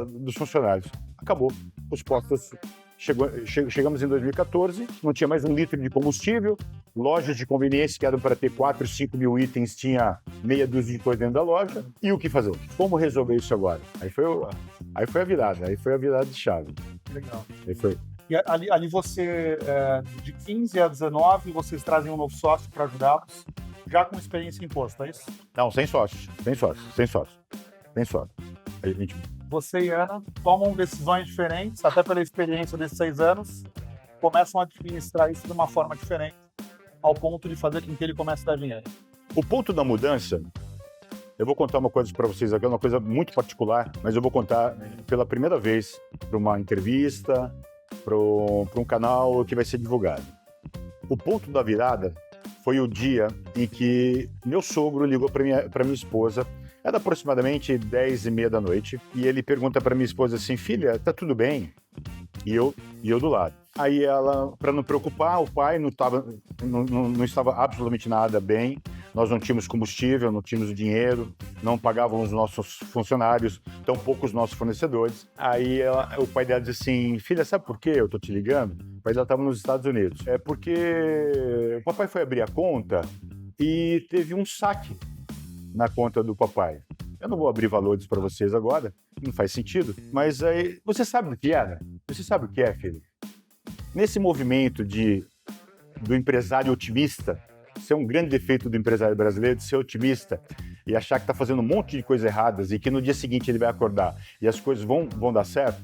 dos funcionários. Acabou. Os postos... Chegamos em 2014, não tinha mais 1 litro de combustível, lojas de conveniência que eram para ter 4, 5 mil itens, tinha meia dúzia de coisas dentro da loja. E o que fazer? Como resolver isso agora? Aí foi a virada de chave. Legal. Aí foi. E ali você, de 15 a 19, vocês trazem um novo sócio para ajudá-los, já com experiência em imposto, é isso? Não, sem sócios. A gente... Você e Ana tomam decisões diferentes, até pela experiência desses 6 anos, começam a administrar isso de uma forma diferente, ao ponto de fazer com que ele comece a dar dinheiro. O ponto da mudança, eu vou contar uma coisa para vocês aqui, uma coisa muito particular, mas eu vou contar pela primeira vez para uma entrevista, para um canal que vai ser divulgado. O ponto da virada foi o dia em que meu sogro ligou para minha esposa. Era aproximadamente 10h30 da noite, e ele pergunta para minha esposa assim: filha, tá tudo bem? E eu do lado. Aí ela, para não preocupar, o pai não estava absolutamente nada bem, nós não tínhamos combustível, não tínhamos dinheiro, não pagávamos os nossos funcionários, tampouco os nossos fornecedores. Aí o pai dela diz assim: filha, sabe por que eu tô te ligando? O pai dela estava nos Estados Unidos. É porque o papai foi abrir a conta e teve um saque na conta do papai. Eu não vou abrir valores para vocês agora, não faz sentido, mas aí, você sabe o que era? Você sabe o que é, filho? Nesse movimento do empresário otimista, ser um grande defeito do empresário brasileiro, de ser otimista e achar que está fazendo um monte de coisas erradas e que no dia seguinte ele vai acordar e as coisas vão dar certo,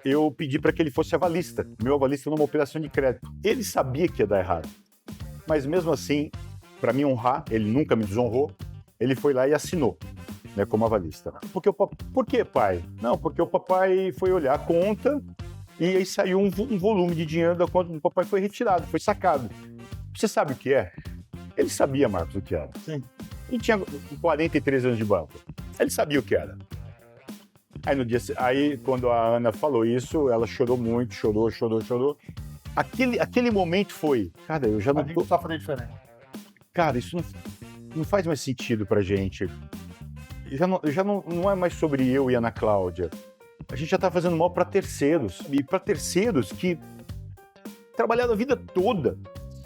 eu pedi para que ele fosse avalista, meu avalista numa operação de crédito. Ele sabia que ia dar errado, mas mesmo assim, para me honrar, ele nunca me desonrou, ele foi lá e assinou, né, como avalista. Por que, pai? Não, porque o papai foi olhar a conta e aí saiu um volume de dinheiro da conta do papai, foi retirado, foi sacado. Você sabe o que é? Ele sabia, Marcos, o que era. Sim. Ele tinha 43 anos de banco. Ele sabia o que era. Aí quando a Ana falou isso, ela chorou muito, chorou. Aquele momento foi, cara, eu já não tô... Só fazer diferente. Cara, isso não faz mais sentido pra gente. Já não é mais sobre eu e a Ana Cláudia. A gente já tá fazendo mal para terceiros. E para terceiros que trabalharam a vida toda.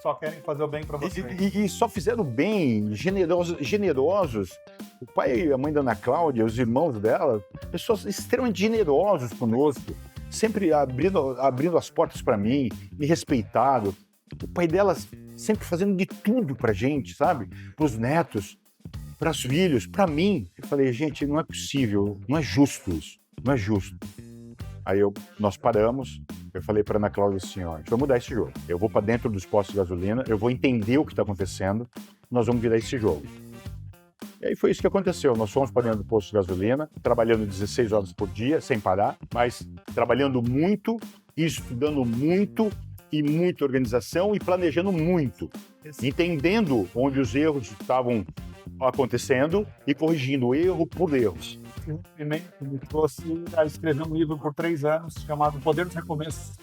Só querem fazer o bem para você. E só fizeram bem, generosos. O pai e a mãe da Ana Cláudia, os irmãos dela, pessoas extremamente generosos conosco. Sempre abrindo as portas para mim, me respeitado. O pai delas sempre fazendo de tudo pra gente, sabe? Pros netos, pros filhos, pra mim. Eu falei, gente, não é possível, não é justo isso, não é justo. Aí nós paramos, eu falei pra Ana Cláudia assim, ó, a gente vai mudar esse jogo. Eu vou pra dentro dos postos de gasolina, eu vou entender o que tá acontecendo, nós vamos virar esse jogo. E aí foi isso que aconteceu, nós fomos para dentro do posto de gasolina, trabalhando 16 horas por dia, sem parar, mas trabalhando muito, estudando muito, e muita organização e planejando muito, entendendo onde os erros estavam acontecendo e corrigindo erro por erro. Me trouxe a escrever um livro por 3 anos chamado Poder dos Recomeços.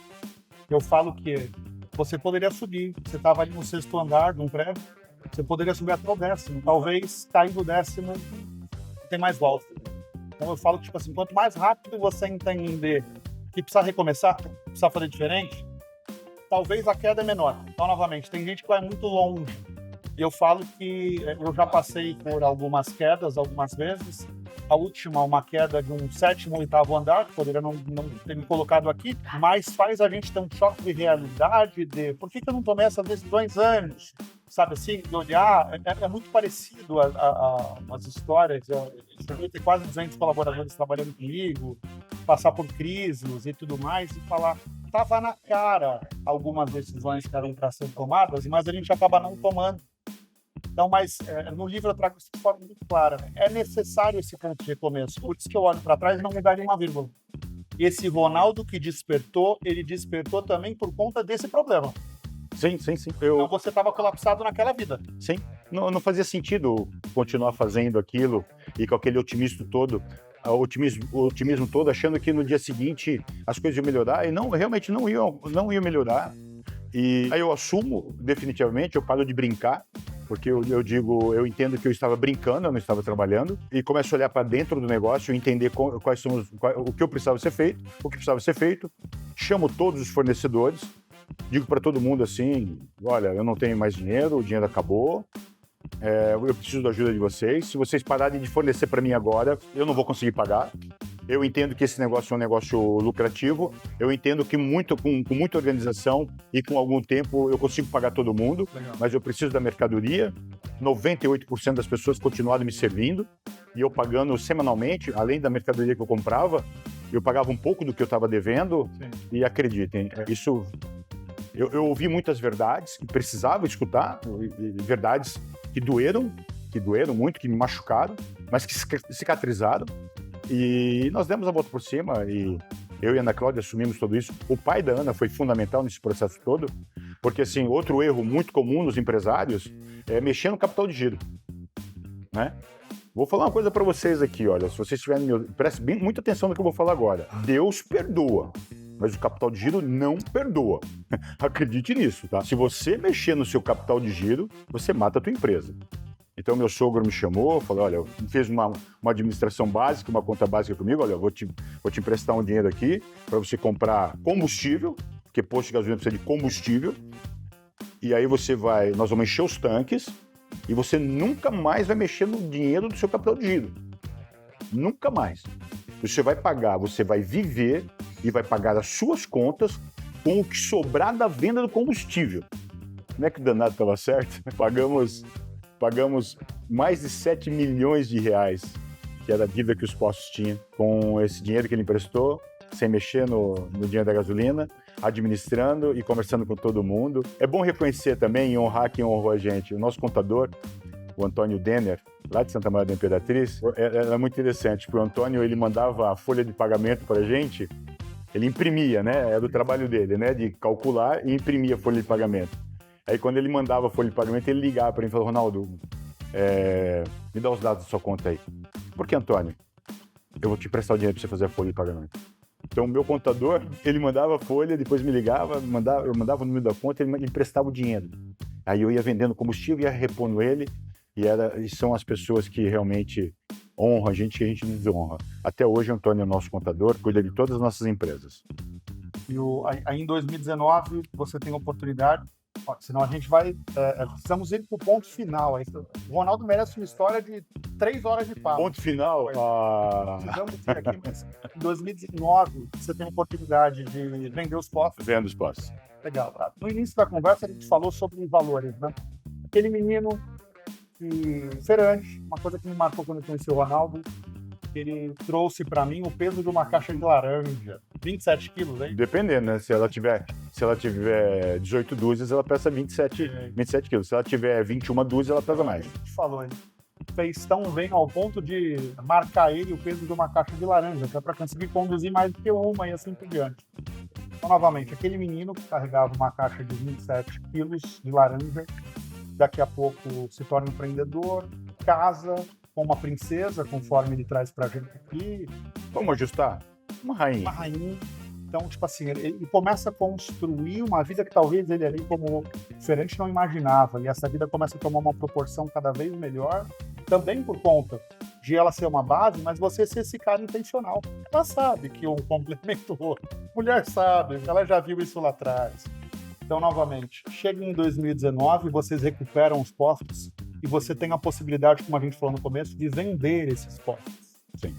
Eu falo que você poderia subir, você estava ali no 6º andar de um prédio, você poderia subir até o 10º, talvez caindo o 10º não tem mais volta. Então eu falo que, tipo assim, quanto mais rápido você entender que precisa recomeçar, precisa fazer diferente, talvez a queda é menor. Então, novamente, tem gente que vai muito longe. E eu falo que eu já passei por algumas quedas, algumas vezes. A última, uma queda de um 7º ou 8º andar, que poderia não ter me colocado aqui, mas faz a gente ter um choque de realidade de por que eu não tomei essas decisões antes? Sabe assim, de olhar, é muito parecido as histórias. Eu ter quase 200 colaboradores trabalhando comigo, passar por crises e tudo mais, e falar, estava na cara algumas decisões que eram para ser tomadas, mas a gente acaba não tomando. Então, mas no livro eu trago isso de forma muito clara. É necessário esse ponto de recomeço. Por isso que eu olho para trás e não mudaria uma vírgula. Esse Ronaldo que despertou, ele despertou também por conta desse problema. Sim. Então você estava colapsado naquela vida. Sim. Não fazia sentido continuar fazendo aquilo e com aquele otimismo todo, o otimismo todo, achando que no dia seguinte as coisas iam melhorar, e realmente não iam melhorar. E aí eu assumo, definitivamente, eu paro de brincar, porque eu digo, eu entendo que eu estava brincando, eu não estava trabalhando, e começo a olhar para dentro do negócio, entender quais são o que eu precisava ser feito, o que precisava ser feito, chamo todos os fornecedores, digo para todo mundo assim, olha, eu não tenho mais dinheiro, o dinheiro acabou, eu preciso da ajuda de vocês, se vocês pararem de fornecer para mim agora, eu não vou conseguir pagar. Eu entendo que esse negócio é um negócio lucrativo, eu entendo que com muita organização e com algum tempo eu consigo pagar todo mundo, Legal. mas eu preciso da mercadoria. 98% das pessoas continuaram me servindo e eu pagando semanalmente, além da mercadoria que eu comprava, eu pagava um pouco do que eu estava devendo. Sim. E acreditem, isso... Eu ouvi muitas verdades que precisava escutar, verdades que doeram muito, que me machucaram, mas que cicatrizaram. E nós demos a volta por cima e eu e a Ana Cláudia assumimos tudo isso. O pai da Ana foi fundamental nesse processo todo, porque assim, outro erro muito comum nos empresários é mexer no capital de giro, né? Vou falar uma coisa para vocês aqui, olha, se vocês tiverem, prestem muita atenção no que eu vou falar agora. Deus perdoa, mas o capital de giro não perdoa. Acredite nisso, tá? Se você mexer no seu capital de giro, você mata a tua empresa. Então, meu sogro me chamou, falou, olha, fez uma administração básica, uma conta básica comigo, olha, vou te emprestar um dinheiro aqui para você comprar combustível, porque posto de gasolina precisa de combustível, e aí nós vamos encher os tanques, e você nunca mais vai mexer no dinheiro do seu capital de giro. Nunca mais. Você vai pagar, você vai viver e vai pagar as suas contas com o que sobrar da venda do combustível. Não é que o danado estava certo? Pagamos mais de 7 milhões de reais, que era a dívida que os postos tinham, com esse dinheiro que ele emprestou, sem mexer no dinheiro da gasolina, administrando e conversando com todo mundo. É bom reconhecer também e honrar quem honrou a gente. O nosso contador, o Antônio Denner, lá de Santa Maria da Imperatriz, é muito interessante, porque o Antônio ele mandava a folha de pagamento para a gente, ele imprimia, né? Era o trabalho dele, né? De calcular e imprimir a folha de pagamento. Aí quando ele mandava a folha de pagamento, ele ligava para mim e falou, Ronaldo, me dá os dados da sua conta aí. Por que, Antônio? Eu vou te emprestar o dinheiro para você fazer a folha de pagamento. Então, o meu contador, ele mandava a folha, depois me ligava, eu mandava o número da conta, ele emprestava o dinheiro. Aí eu ia vendendo combustível, ia repondo ele, e são as pessoas que realmente honram a gente, que a gente desonra. Até hoje, o Antônio é o nosso contador, cuida de todas as nossas empresas. E aí em 2019, você tem a oportunidade, senão a gente vai... precisamos ir para o ponto final. O Ronaldo merece uma história de 3 horas de papo. Ponto final? Precisamos ir aqui, mas em 2019, você tem a oportunidade de vender os postos. Vendo os postos. Legal. Tá? No início da conversa, a gente falou sobre valores, né? Aquele menino diferente, uma coisa que me marcou quando eu conheci o Ronaldo, ele trouxe para mim o peso de uma caixa de laranja. 27 quilos, hein? Dependendo, né? Se ela tiver 18 dúzias, ela pesa 27 quilos. Se ela tiver 21 dúzias, ela pesa mais. A gente falou, hein? Fez tão bem ao ponto de marcar ele o peso de uma caixa de laranja, que é para conseguir conduzir mais do que uma e assim por diante. Então, novamente, aquele menino que carregava uma caixa de 27 quilos de laranja, daqui a pouco se torna empreendedor, casa com uma princesa, conforme ele traz pra gente aqui. Vamos ajustar? Uma rainha. Uma rainha. Então, tipo assim, ele começa a construir uma vida que talvez ele ali, como diferente, não imaginava. E essa vida começa a tomar uma proporção cada vez melhor, também por conta de ela ser uma base, mas você ser esse cara intencional. Ela sabe que um complementa o outro. Mulher sabe, ela já viu isso lá atrás. Então, novamente, chega em 2019, vocês recuperam os postos e você tem a possibilidade, como a gente falou no começo, de vender esses postos. Sim.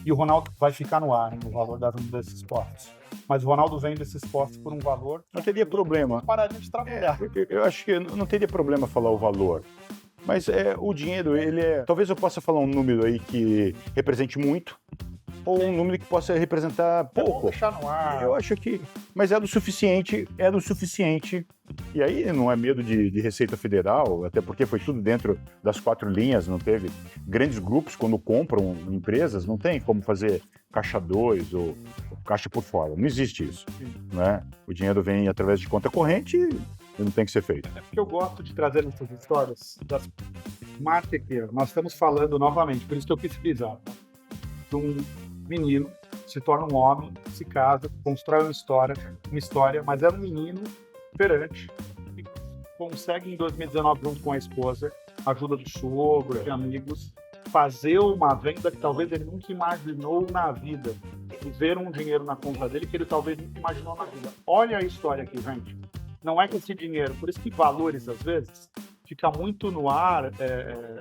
E o Ronaldo vai ficar no ar, no valor da venda desses postos. Mas o Ronaldo vende esses postos por um valor... Não teria problema. Pararia de trabalhar. Eu acho que não teria problema falar o valor. Mas o dinheiro, ele é... Talvez eu possa falar um número aí que represente muito, ou um número que possa representar pouco. Deixar no ar. Eu acho que... Mas é do suficiente. E aí não é medo de Receita Federal, até porque foi tudo dentro das 4 linhas, não teve grandes grupos quando compram empresas, não tem como fazer caixa 2 ou caixa por fora. Não existe isso. Né? O dinheiro vem através de conta corrente e não tem que ser feito. É porque eu gosto de trazer essas histórias das marqueteiras. Nós estamos falando novamente, por isso que eu quis frisar, de um menino se torna um homem, se casa, constrói uma história, mas é um menino diferente. consegue em 2019, junto com a esposa, ajuda do sogro, de amigos, fazer uma venda que talvez ele nunca imaginou na vida. E ver um dinheiro na conta dele que ele talvez nunca imaginou na vida. Olha a história aqui, gente. Não é que esse dinheiro, por isso que valores, às vezes, fica muito no ar,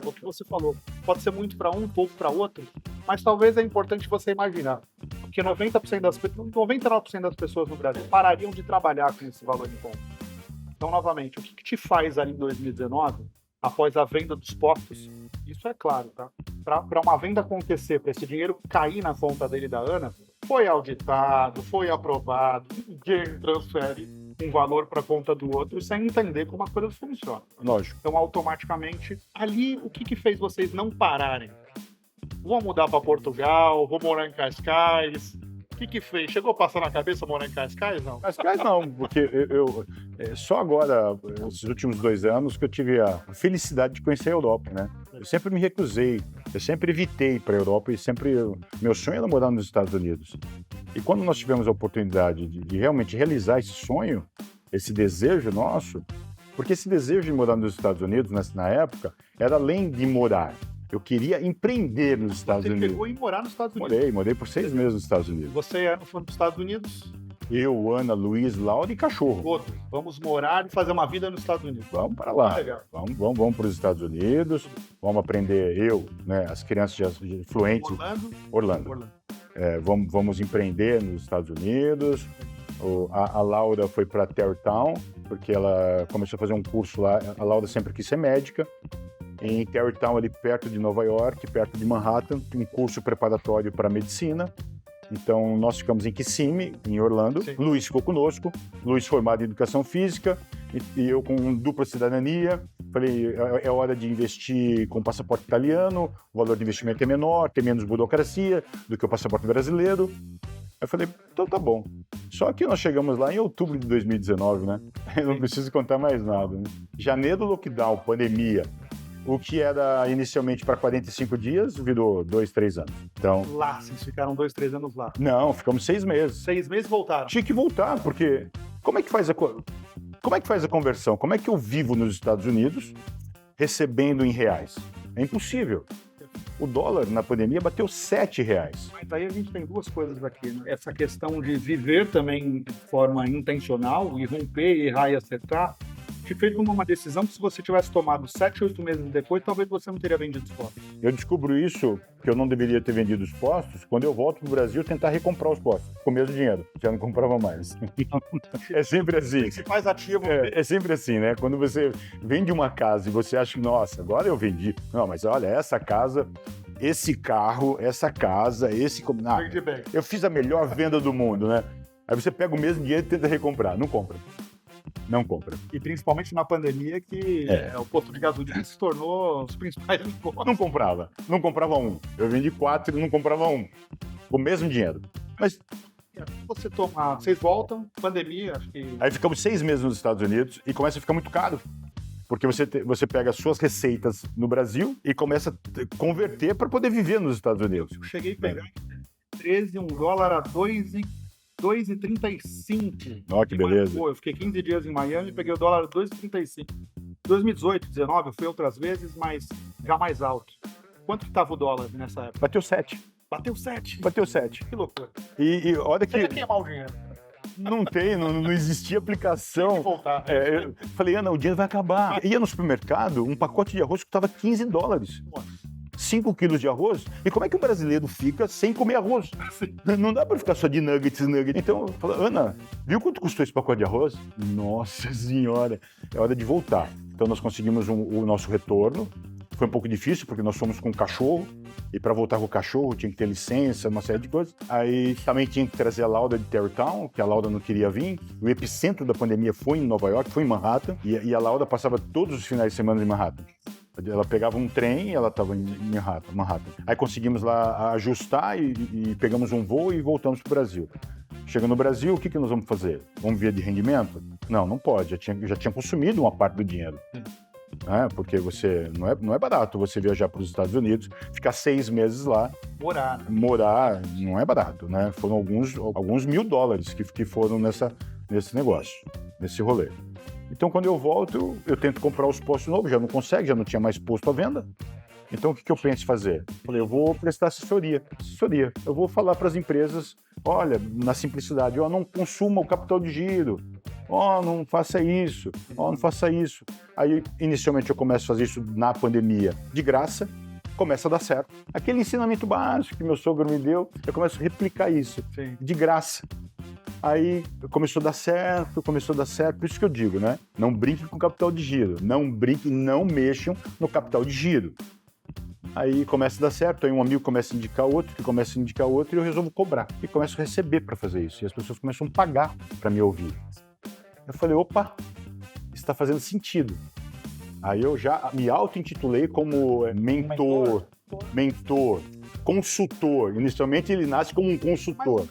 o que você falou. Pode ser muito para um, pouco para outro, mas talvez é importante você imaginar. Porque 99% das pessoas no Brasil parariam de trabalhar com esse valor em conta. Então, novamente, o que te faz ali em 2019, após a venda dos postos? Isso é claro, tá? Para uma venda acontecer, para esse dinheiro cair na conta dele e da Ana, foi auditado, foi aprovado, ninguém transfere um valor para a conta do outro sem entender como a coisa funciona. Lógico. Então, automaticamente, ali, o que fez vocês não pararem? Vou mudar para Portugal, vou morar em Cascais. O que fez? Chegou a passar na cabeça morar em Cascais, não? Cascais não, porque só agora, esses últimos 2 anos, que eu tive a felicidade de conhecer a Europa, né? Eu sempre me recusei, eu sempre evitei para a Europa e meu sonho era morar nos Estados Unidos. E quando nós tivemos a oportunidade de realmente realizar esse sonho, esse desejo nosso, porque esse desejo de morar nos Estados Unidos, na época, era além de morar. Eu queria empreender nos Estados Unidos. Você chegou a morar nos Estados Unidos? Morei por 6 meses nos Estados Unidos. Você e a Ana foram para os Estados Unidos? Eu, Ana, Luiz, Laura e cachorro. Todos. Vamos morar e fazer uma vida nos Estados Unidos. Vamos para lá. Legal. Vamos para os Estados Unidos. Vamos aprender, as crianças fluentes. Orlando. Vamos empreender nos Estados Unidos. A Laura foi para Tarrytown, porque ela começou a fazer um curso lá. A Laura sempre quis ser médica. Em Tarrytown, ali perto de Nova York, perto de Manhattan, um curso preparatório para medicina. Então, nós ficamos em Kissimmee, em Orlando. Sim. Luiz ficou conosco. Luiz formado em educação física e eu com dupla cidadania. Falei, é hora de investir com passaporte italiano, o valor de investimento é menor, tem menos burocracia do que o passaporte brasileiro. Eu falei, então tá bom. Só que nós chegamos lá em outubro de 2019, né? Eu não preciso contar mais nada, né? Janeiro, lockdown, pandemia. O que era inicialmente para 45 dias virou 2, 3 anos. Então, Lá, vocês ficaram 2, 3 anos lá. não, ficamos 6 meses. 6 meses voltaram. Tinha que voltar, porque como é que faz a conversão? Como é que eu vivo nos Estados Unidos recebendo em reais? É impossível. O dólar na pandemia bateu R$7. Mas aí a gente tem duas coisas aqui, né? Essa questão de viver também de forma intencional, e romper, errar e acertar, te fez tomar uma decisão que se você tivesse tomado 7, 8 meses depois, talvez você não teria vendido os postos. Eu descubro isso, que eu não deveria ter vendido os postos, quando eu volto para o Brasil tentar recomprar os postos, com o mesmo dinheiro, já não comprava mais. É sempre assim. Se faz ativo. É sempre assim, né? Quando você vende uma casa e você acha que, nossa, agora eu vendi. Não, mas olha, essa casa, esse carro, essa casa, Vendi bem. eu fiz a melhor venda do mundo, né? Aí você pega o mesmo dinheiro e tenta recomprar. Não compra. Não compra. E principalmente na pandemia, que o posto de gasolina se tornou os principais impostos. Não comprava. Não comprava um. Eu vendi 4 e não comprava um. O mesmo dinheiro. Mas Vocês voltam, pandemia, acho que. aí ficamos 6 meses nos Estados Unidos e começa a ficar muito caro. Porque você pega as suas receitas no Brasil e começa a converter para poder viver nos Estados Unidos. Eu cheguei a pegar 13, um dólar a 2,35. Ó, que beleza. Eu fiquei 15 dias em Miami e peguei o dólar a 2,35. 2018, 2019, eu fui outras vezes, mas já mais alto. Quanto que estava o dólar nessa época? Bateu 7. Bateu 7. Bateu 7. Que loucura. E olha Você ia que queimar o dinheiro. não existia Tem que aplicação. voltar. Eu falei, Ana, o dinheiro vai acabar. Ia no supermercado, um pacote de arroz custava $15. 5 quilos de arroz. E como é que o brasileiro fica sem comer arroz? Não dá pra ficar só de nuggets. Então, eu falei, Ana, viu quanto custou esse pacote de arroz? Nossa senhora, é hora de voltar. Então nós conseguimos o nosso retorno. Foi um pouco difícil, porque nós fomos com um cachorro, e para voltar com o cachorro tinha que ter licença, uma série de coisas. Aí também tinha que trazer a Laura de Tarrytown, que a Laura não queria vir. O epicentro da pandemia foi em Nova York, foi em Manhattan, e a Laura passava todos os finais de semana em Manhattan. Ela pegava um trem e ela estava em Manhattan. Aí conseguimos lá ajustar e pegamos um voo e voltamos para o Brasil. Chega no Brasil, o que nós vamos fazer? Vamos via de rendimento? Não pode, já tinha consumido uma parte do dinheiro. Porque não é barato você viajar para os Estados Unidos, ficar 6 meses lá. Morar não é barato, né? Foram alguns $1.000 que foram nesse negócio, nesse rolê. Então, quando eu volto, eu tento comprar os postos novos, já não consegue, já não tinha mais posto à venda. Então, o que eu penso em fazer? Falei, eu vou prestar assessoria. Eu vou falar para as empresas, olha, na simplicidade, não consuma o capital de giro, não faça isso, não faça isso. Aí, inicialmente, eu começo a fazer isso na pandemia, de graça, começa a dar certo. Aquele ensinamento básico que meu sogro me deu, eu começo a replicar isso, de graça. Aí começou a dar certo, por isso que eu digo, né? Não brinquem com o capital de giro, não mexam no capital de giro. Aí começa a dar certo, aí um amigo começa a indicar outro, que começa a indicar outro, e eu resolvo cobrar. E começo a receber para fazer isso, e as pessoas começam a pagar para me ouvir. Eu falei, opa, isso está fazendo sentido. Aí eu já me auto-intitulei como mentor, consultor. Inicialmente ele nasce como um consultor.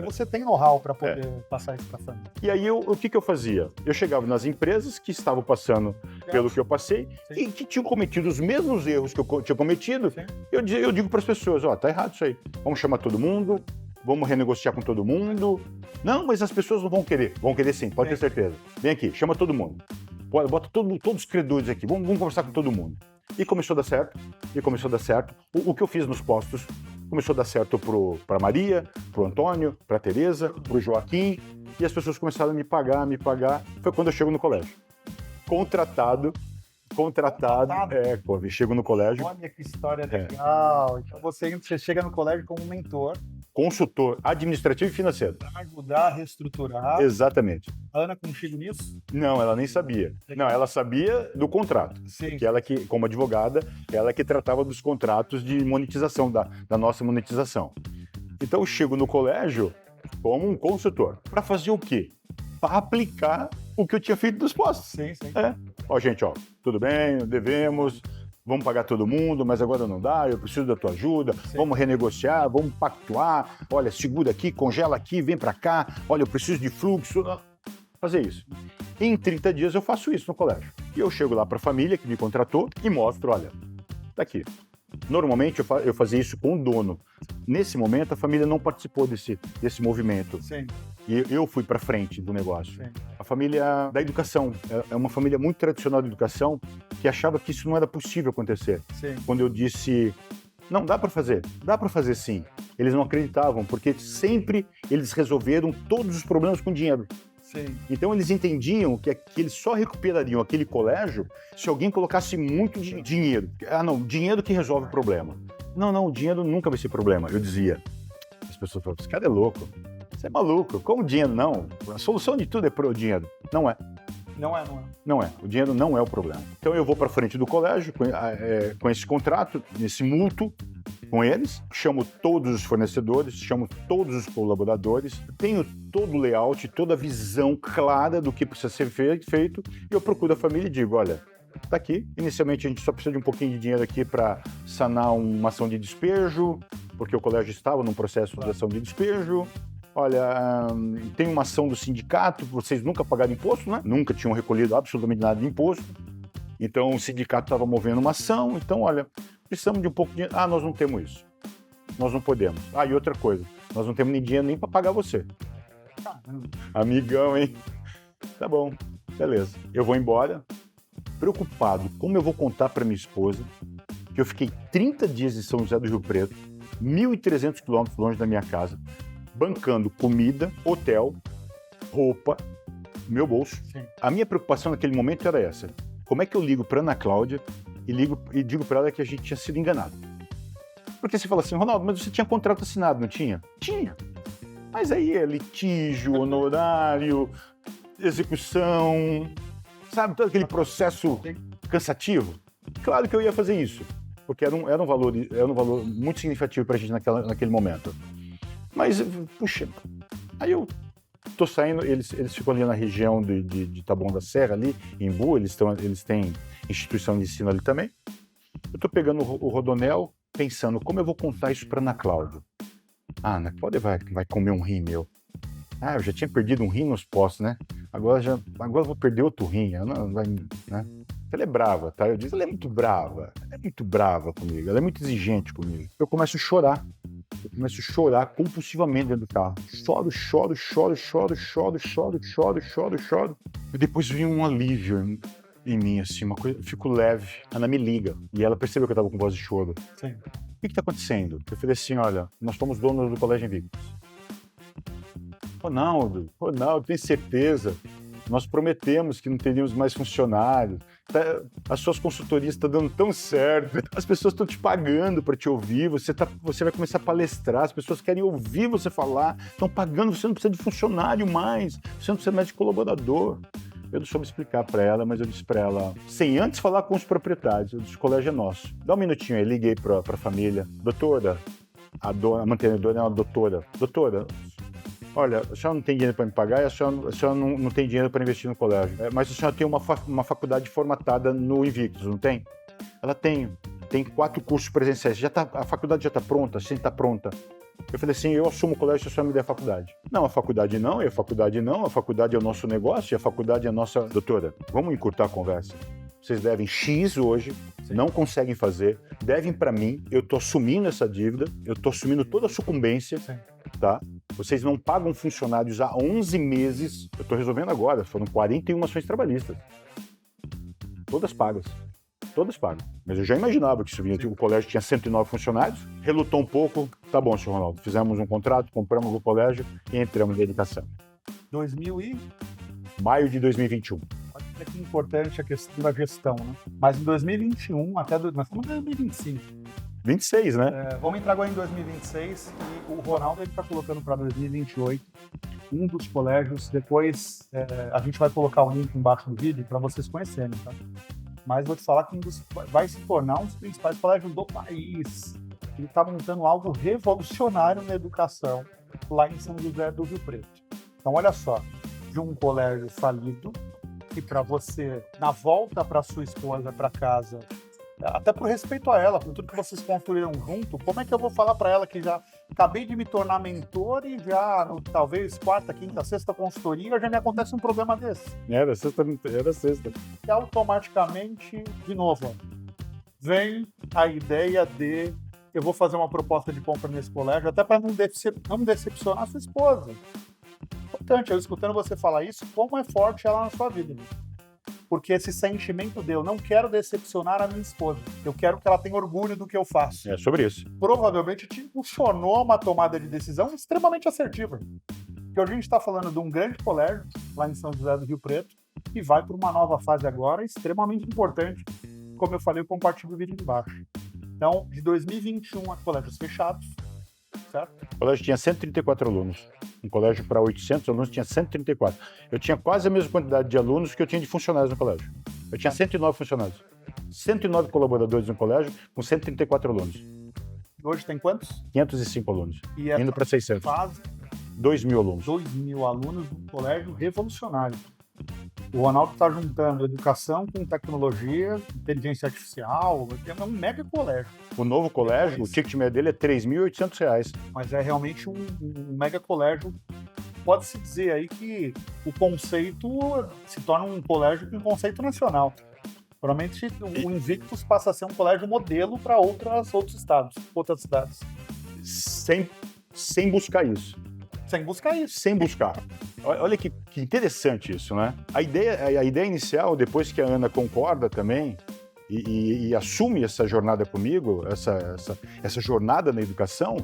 Você tem know-how para poder passar isso para frente. E aí, o que eu fazia? Eu chegava nas empresas que estavam passando pelo que eu passei e que tinham cometido os mesmos erros que eu tinha cometido. Eu digo para as pessoas, tá errado isso aí. Vamos chamar todo mundo, vamos renegociar com todo mundo. Não, mas as pessoas não vão querer. Vão querer sim, pode ter certeza. Vem aqui, chama todo mundo. Bota todos os credores aqui, vamos conversar com todo mundo. E começou a dar certo. O que eu fiz nos postos começou a dar certo para Maria, para o Antônio, para a Tereza, para o Joaquim, e as pessoas começaram a me pagar. Foi quando eu chego no colégio. Contratado. Chego no colégio. Olha que história legal. Então você chega no colégio como mentor. Consultor administrativo e financeiro. Para ajudar a reestruturar. Exatamente. A Ana contigo nisso? Não, ela nem sabia. Não, ela sabia do contrato. Sim. Que ela como advogada, ela que tratava dos contratos de monetização, da nossa monetização. Então eu chego no colégio como um consultor. Para fazer o quê? Para aplicar o que eu tinha feito dos postos. Sim. Gente, tudo bem, devemos... Vamos pagar todo mundo, mas agora não dá, eu preciso da tua ajuda, vamos renegociar, vamos pactuar, olha, segura aqui, congela aqui, vem para cá, olha, eu preciso de fluxo. Fazer isso. Em 30 dias eu faço isso no colégio. E eu chego lá para a família que me contratou e mostro, olha, tá aqui. Normalmente eu fazia isso com o dono. Nesse momento a família não participou desse movimento. Sim. E eu fui para frente do negócio. Sim. A família da educação, é uma família muito tradicional de educação que achava que isso não era possível acontecer. Sim. Quando eu disse, não, dá para fazer sim. Eles não acreditavam, porque sempre eles resolveram todos os problemas com dinheiro. Sim. Então eles entendiam que eles só recuperariam aquele colégio se alguém colocasse muito dinheiro. Dinheiro que resolve o problema. Não, dinheiro nunca vai ser problema, eu dizia. As pessoas falavam, esse cara é louco. Você é maluco, como dinheiro não? A solução de tudo é pro dinheiro. Não é. Não é. O dinheiro não é o problema. Então eu vou para frente do colégio com esse contrato, nesse mútuo com eles, chamo todos os fornecedores, chamo todos os colaboradores, tenho todo o layout, toda a visão clara do que precisa ser feito e eu procuro a família e digo, olha, tá aqui, inicialmente a gente só precisa de um pouquinho de dinheiro aqui para sanar uma ação de despejo, porque o colégio estava num processo de ação de despejo. Olha, tem uma ação do sindicato, vocês nunca pagaram imposto, né? Nunca tinham recolhido absolutamente nada de imposto. Então, o sindicato estava movendo uma ação. Então, olha, precisamos de um pouco de dinheiro. Nós não temos isso. Nós não podemos. E outra coisa, nós não temos nem dinheiro nem para pagar você. Amigão, hein? Tá bom, beleza. Eu vou embora, preocupado como eu vou contar para minha esposa que eu fiquei 30 dias em São José do Rio Preto, 1.300 quilômetros longe da minha casa, bancando comida, hotel, roupa, meu bolso. Sim. A minha preocupação naquele momento era essa. Como é que eu ligo para Ana Cláudia e digo para ela que a gente tinha sido enganado? Porque você fala assim, Ronaldo, mas você tinha contrato assinado, não tinha? Tinha. Mas aí é litígio, honorário, execução, sabe, todo aquele processo cansativo. Claro que eu ia fazer isso, porque era um valor muito significativo para a gente naquele momento. Mas, puxa, aí eu tô saindo, eles ficam ali na região de Taboão da Serra, ali, em Embu, eles têm instituição de ensino ali também. Eu tô pegando o Rodonel, pensando, como eu vou contar isso para Ana Cláudia? Ana Cláudia vai comer um rim meu. Eu já tinha perdido um rim nos postos, né? Agora eu vou perder outro rim. Ela vai, né? Ela é brava, tá? Eu disse, ela é muito brava comigo, ela é muito exigente comigo. Eu começo a chorar. eu começo a chorar compulsivamente dentro do carro. Choro. E depois vem um alívio em mim, assim, uma coisa, eu fico leve. A Ana me liga e ela percebeu que eu tava com voz de choro. Sim. O que tá acontecendo? Eu falei assim, olha, nós somos donos do Colégio Invictus. Ronaldo, tem certeza? Nós prometemos que não teríamos mais funcionários. As suas consultorias estão dando tão certo. As pessoas estão te pagando para te ouvir. Você vai começar a palestrar. As pessoas querem ouvir você falar. Estão pagando. Você não precisa de funcionário mais. Você não precisa mais de colaborador. Eu não soube explicar para ela, mas eu disse para ela, sem antes falar com os proprietários. Eu disse, o colégio é nosso. Dá um minutinho aí. Liguei para a família. Doutora, a mantenedora é uma doutora. Doutora, olha, a senhora não tem dinheiro para me pagar e a senhora não tem dinheiro para investir no colégio. Mas a senhora tem uma faculdade formatada no Invictus, não tem? Ela tem 4 cursos presenciais. A faculdade já está pronta? Sim, está pronta. Eu falei assim, eu assumo o colégio se a senhora me der a faculdade. Não, a faculdade não, a faculdade é o nosso negócio e a faculdade é a nossa... Doutora, vamos encurtar a conversa. Vocês devem X hoje, não conseguem fazer, devem para mim, eu estou assumindo essa dívida, eu estou assumindo toda a sucumbência, tá? Vocês não pagam funcionários há 11 meses, eu estou resolvendo agora, foram 41 ações trabalhistas. Todas pagas. Mas eu já imaginava que isso vinha, o colégio tinha 109 funcionários, relutou um pouco, tá bom, senhor Ronaldo, fizemos um contrato, compramos o colégio e entramos na educação. Maio de 2021. Olha que importante a questão da gestão, né? Mas em 2021, nós estamos em 2025. 26, né? Vamos entrar agora em 2026 e o Ronaldo está colocando para 2028 um dos colégios. Depois a gente vai colocar o link embaixo do vídeo para vocês conhecerem, tá? Mas vou te falar que vai se tornar um dos principais colégios do país. Ele está montando algo revolucionário na educação lá em São José do Rio Preto. Então, olha só, de um colégio falido e para você, na volta para sua esposa para casa, até por respeito a ela, por tudo que vocês construíram junto, como é que eu vou falar para ela que já acabei de me tornar mentor e já, talvez, quarta, quinta, sexta consultoria, já me acontece um problema desse? Era sexta. E automaticamente, de novo, vem a ideia de eu vou fazer uma proposta de compra nesse colégio, até para não decepcionar a sua esposa. Importante, eu escutando você falar isso, como é forte ela na sua vida. Porque esse sentimento de eu não quero decepcionar a minha esposa, eu quero que ela tenha orgulho do que eu faço. É sobre isso. Provavelmente te impulsionou uma tomada de decisão extremamente assertiva. Porque hoje a gente está falando de um grande colégio, lá em São José do Rio Preto, que vai para uma nova fase agora, extremamente importante. Como eu falei, eu compartilho o vídeo de baixo. Então, de 2021 a colégios fechados, certo? O colégio tinha 134 alunos. Um colégio para 800 alunos tinha 134. Eu tinha quase a mesma quantidade de alunos que eu tinha de funcionários no colégio. Eu tinha 109 funcionários. 109 colaboradores no colégio com 134 alunos. Hoje tem quantos? 505 alunos. E indo para 600. Fase 2.000 alunos. 2.000 alunos num colégio revolucionário. O Ronaldo está juntando educação com tecnologia, inteligência artificial, é um mega colégio. O novo colégio, o ticket médio dele é R$ 3.800. Mas é realmente um mega colégio. Pode-se dizer aí que o conceito se torna um colégio com conceito nacional. Provavelmente o Invictus passa a ser um colégio modelo para outros estados, outras cidades. Sem buscar isso. Sem buscar isso. Sem buscar. Olha que interessante isso, né? A ideia inicial, depois que a Ana concorda também e assume essa jornada comigo, essa jornada na educação,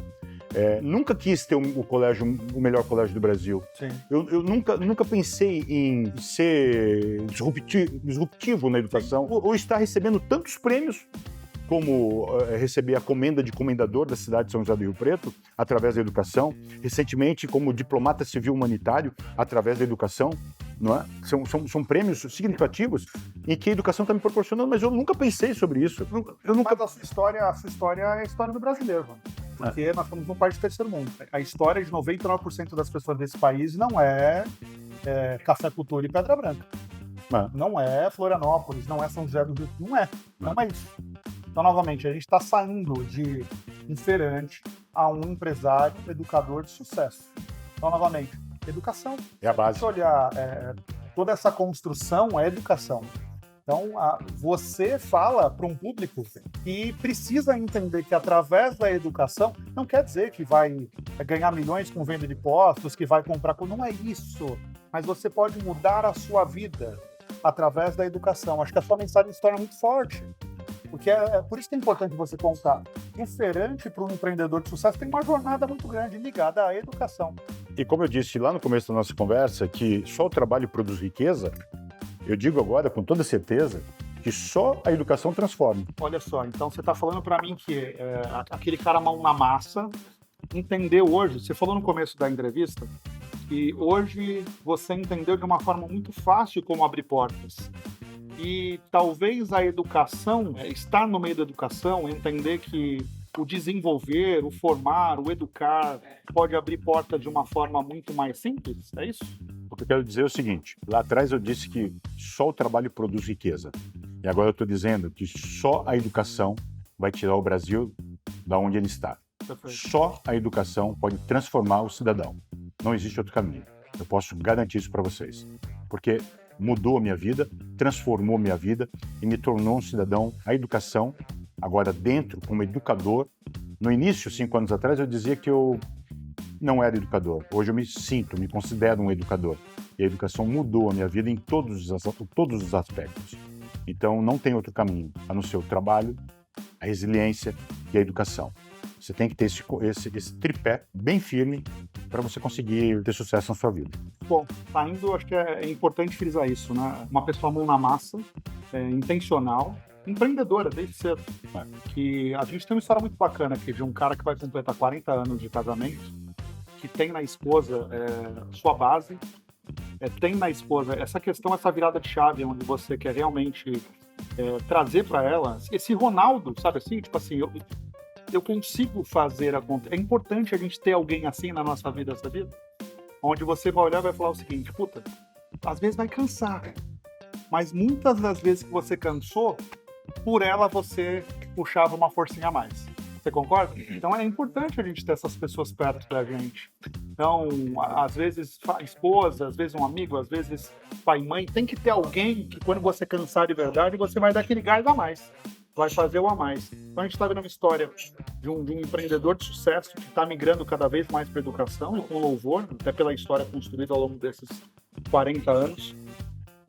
nunca quis ter o melhor colégio do Brasil. Sim. Eu nunca pensei em ser disruptivo na educação ou estar recebendo tantos prêmios como receber a comenda de comendador da cidade de São José do Rio Preto, através da educação, recentemente como diplomata civil humanitário, através da educação, não é? São prêmios significativos em que a educação está me proporcionando, mas eu nunca pensei sobre isso. Mas a sua história é a história do brasileiro, porque nós estamos num país de terceiro mundo. A história de 99% das pessoas desse país não é café, cultura e pedra branca. Não é Florianópolis, não é São José do Rio, não é isso. Então, novamente, a gente está saindo de um feirante a um empresário, educador de sucesso. Então, novamente, educação. É a base. Se olhar toda essa construção é educação. Então, você fala para um público que precisa entender que através da educação, não quer dizer que vai ganhar milhões com venda de postos, que vai comprar... Não é isso. Mas você pode mudar a sua vida através da educação. Acho que a sua mensagem se torna muito forte. Porque por isso que é importante você contar. Diferente para um empreendedor de sucesso, tem uma jornada muito grande ligada à educação. E como eu disse lá no começo da nossa conversa, que só o trabalho produz riqueza, eu digo agora com toda certeza que só a educação transforma. Olha só, então você está falando para mim que aquele cara mão na massa entendeu hoje, você falou no começo da entrevista, que hoje você entendeu de uma forma muito fácil como abrir portas. E talvez a educação, estar no meio da educação, entender que o desenvolver, o formar, o educar, pode abrir porta de uma forma muito mais simples, é isso? O que eu quero dizer é o seguinte, lá atrás eu disse que só o trabalho produz riqueza. E agora eu estou dizendo que só a educação vai tirar o Brasil da onde ele está. Perfeito. Só a educação pode transformar o cidadão. Não existe outro caminho. Eu posso garantir isso para vocês. Porque mudou a minha vida, transformou minha vida e me tornou um cidadão. A educação, agora dentro, como educador. No início, 5 anos atrás, eu dizia que eu não era educador. Hoje eu me considero um educador. E a educação mudou a minha vida em todos os aspectos. Então, não tem outro caminho, a não ser o trabalho, a resiliência e a educação. Você tem que ter esse tripé bem firme para você conseguir ter sucesso na sua vida. Bom, acho que é importante frisar isso, né? Uma pessoa mão na massa, intencional, empreendedora desde cedo. Que a gente tem uma história muito bacana aqui de um cara que vai completar 40 anos de casamento, que tem na esposa sua base, tem na esposa essa questão, essa virada de chave, onde você quer realmente trazer para ela esse Ronaldo, sabe assim? Tipo assim, eu consigo fazer acontecer. É importante a gente ter alguém assim na nossa vida, sabia? Onde você vai olhar e vai falar o seguinte, puta, às vezes vai cansar, mas muitas das vezes que você cansou, por ela você puxava uma forcinha a mais. Você concorda? Então é importante a gente ter essas pessoas perto da gente. Então, às vezes a esposa, às vezes um amigo, às vezes pai e mãe, tem que ter alguém que quando você cansar de verdade, você vai dar aquele gás a mais. Vai fazer o a mais. Então a gente está vendo uma história de um empreendedor de sucesso que está migrando cada vez mais para a educação e com louvor, até pela história construída ao longo desses 40 anos.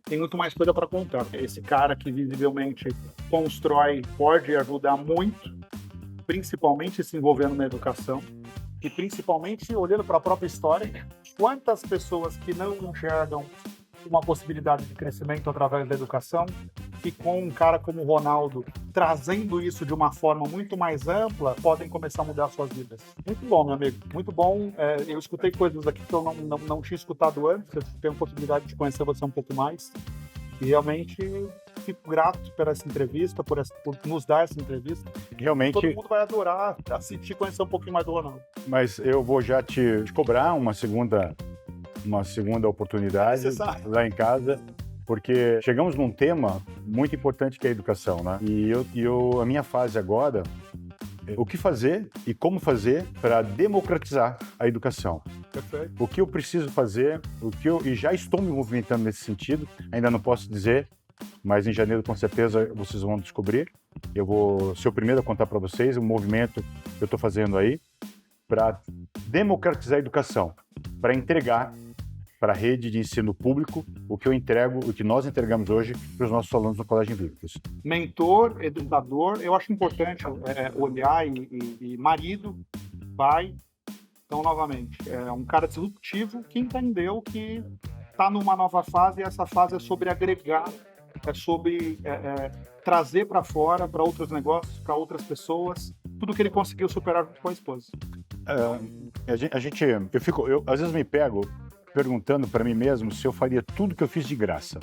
Tem muito mais coisa para contar. Esse cara que visivelmente constrói, pode ajudar muito, principalmente se envolvendo na educação e principalmente olhando para a própria história. Quantas pessoas que não enxergam uma possibilidade de crescimento através da educação e com um cara como o Ronaldo trazendo isso de uma forma muito mais ampla, podem começar a mudar suas vidas. Muito bom, meu amigo, muito bom. Eu escutei coisas aqui que eu não tinha escutado antes, eu tenho a possibilidade de conhecer você um pouco mais e realmente fico grato por essa entrevista, por nos dar essa entrevista. Realmente. Todo mundo vai adorar assistir, conhecer um pouquinho mais do Ronaldo. Mas eu vou já te cobrar uma segunda oportunidade lá em casa, porque chegamos num tema muito importante que é a educação, né? E a minha fase agora é o que fazer e como fazer para democratizar a educação. Perfeito. O que eu preciso fazer, e já estou me movimentando nesse sentido, ainda não posso dizer, mas em janeiro com certeza vocês vão descobrir. Eu vou ser o primeiro a contar para vocês o movimento que eu estou fazendo aí para democratizar a educação, para entregar para a rede de ensino público o que nós entregamos hoje para os nossos alunos no Colégio Invictus. Mentor, educador, eu acho importante olhar e marido, pai. Então, novamente, é um cara disruptivo que entendeu que está numa nova fase e essa fase é sobre agregar, é sobre trazer para fora, para outros negócios, para outras pessoas, tudo que ele conseguiu superar com a esposa. Eu às vezes me pego perguntando para mim mesmo se eu faria tudo que eu fiz de graça.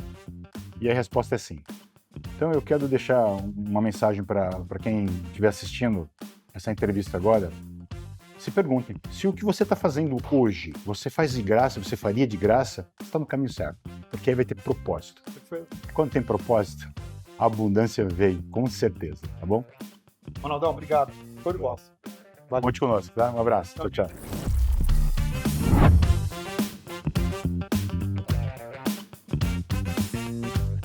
E a resposta é sim. Então eu quero deixar uma mensagem para quem estiver assistindo essa entrevista agora. Se perguntem, se o que você está fazendo hoje, você faz de graça, você faria de graça, você está no caminho certo. Porque aí vai ter propósito. Quando tem propósito, a abundância vem, com certeza, tá bom? Ronaldão, obrigado. Foi de bola. Conte conosco, tá? Um abraço. Tchau, tchau.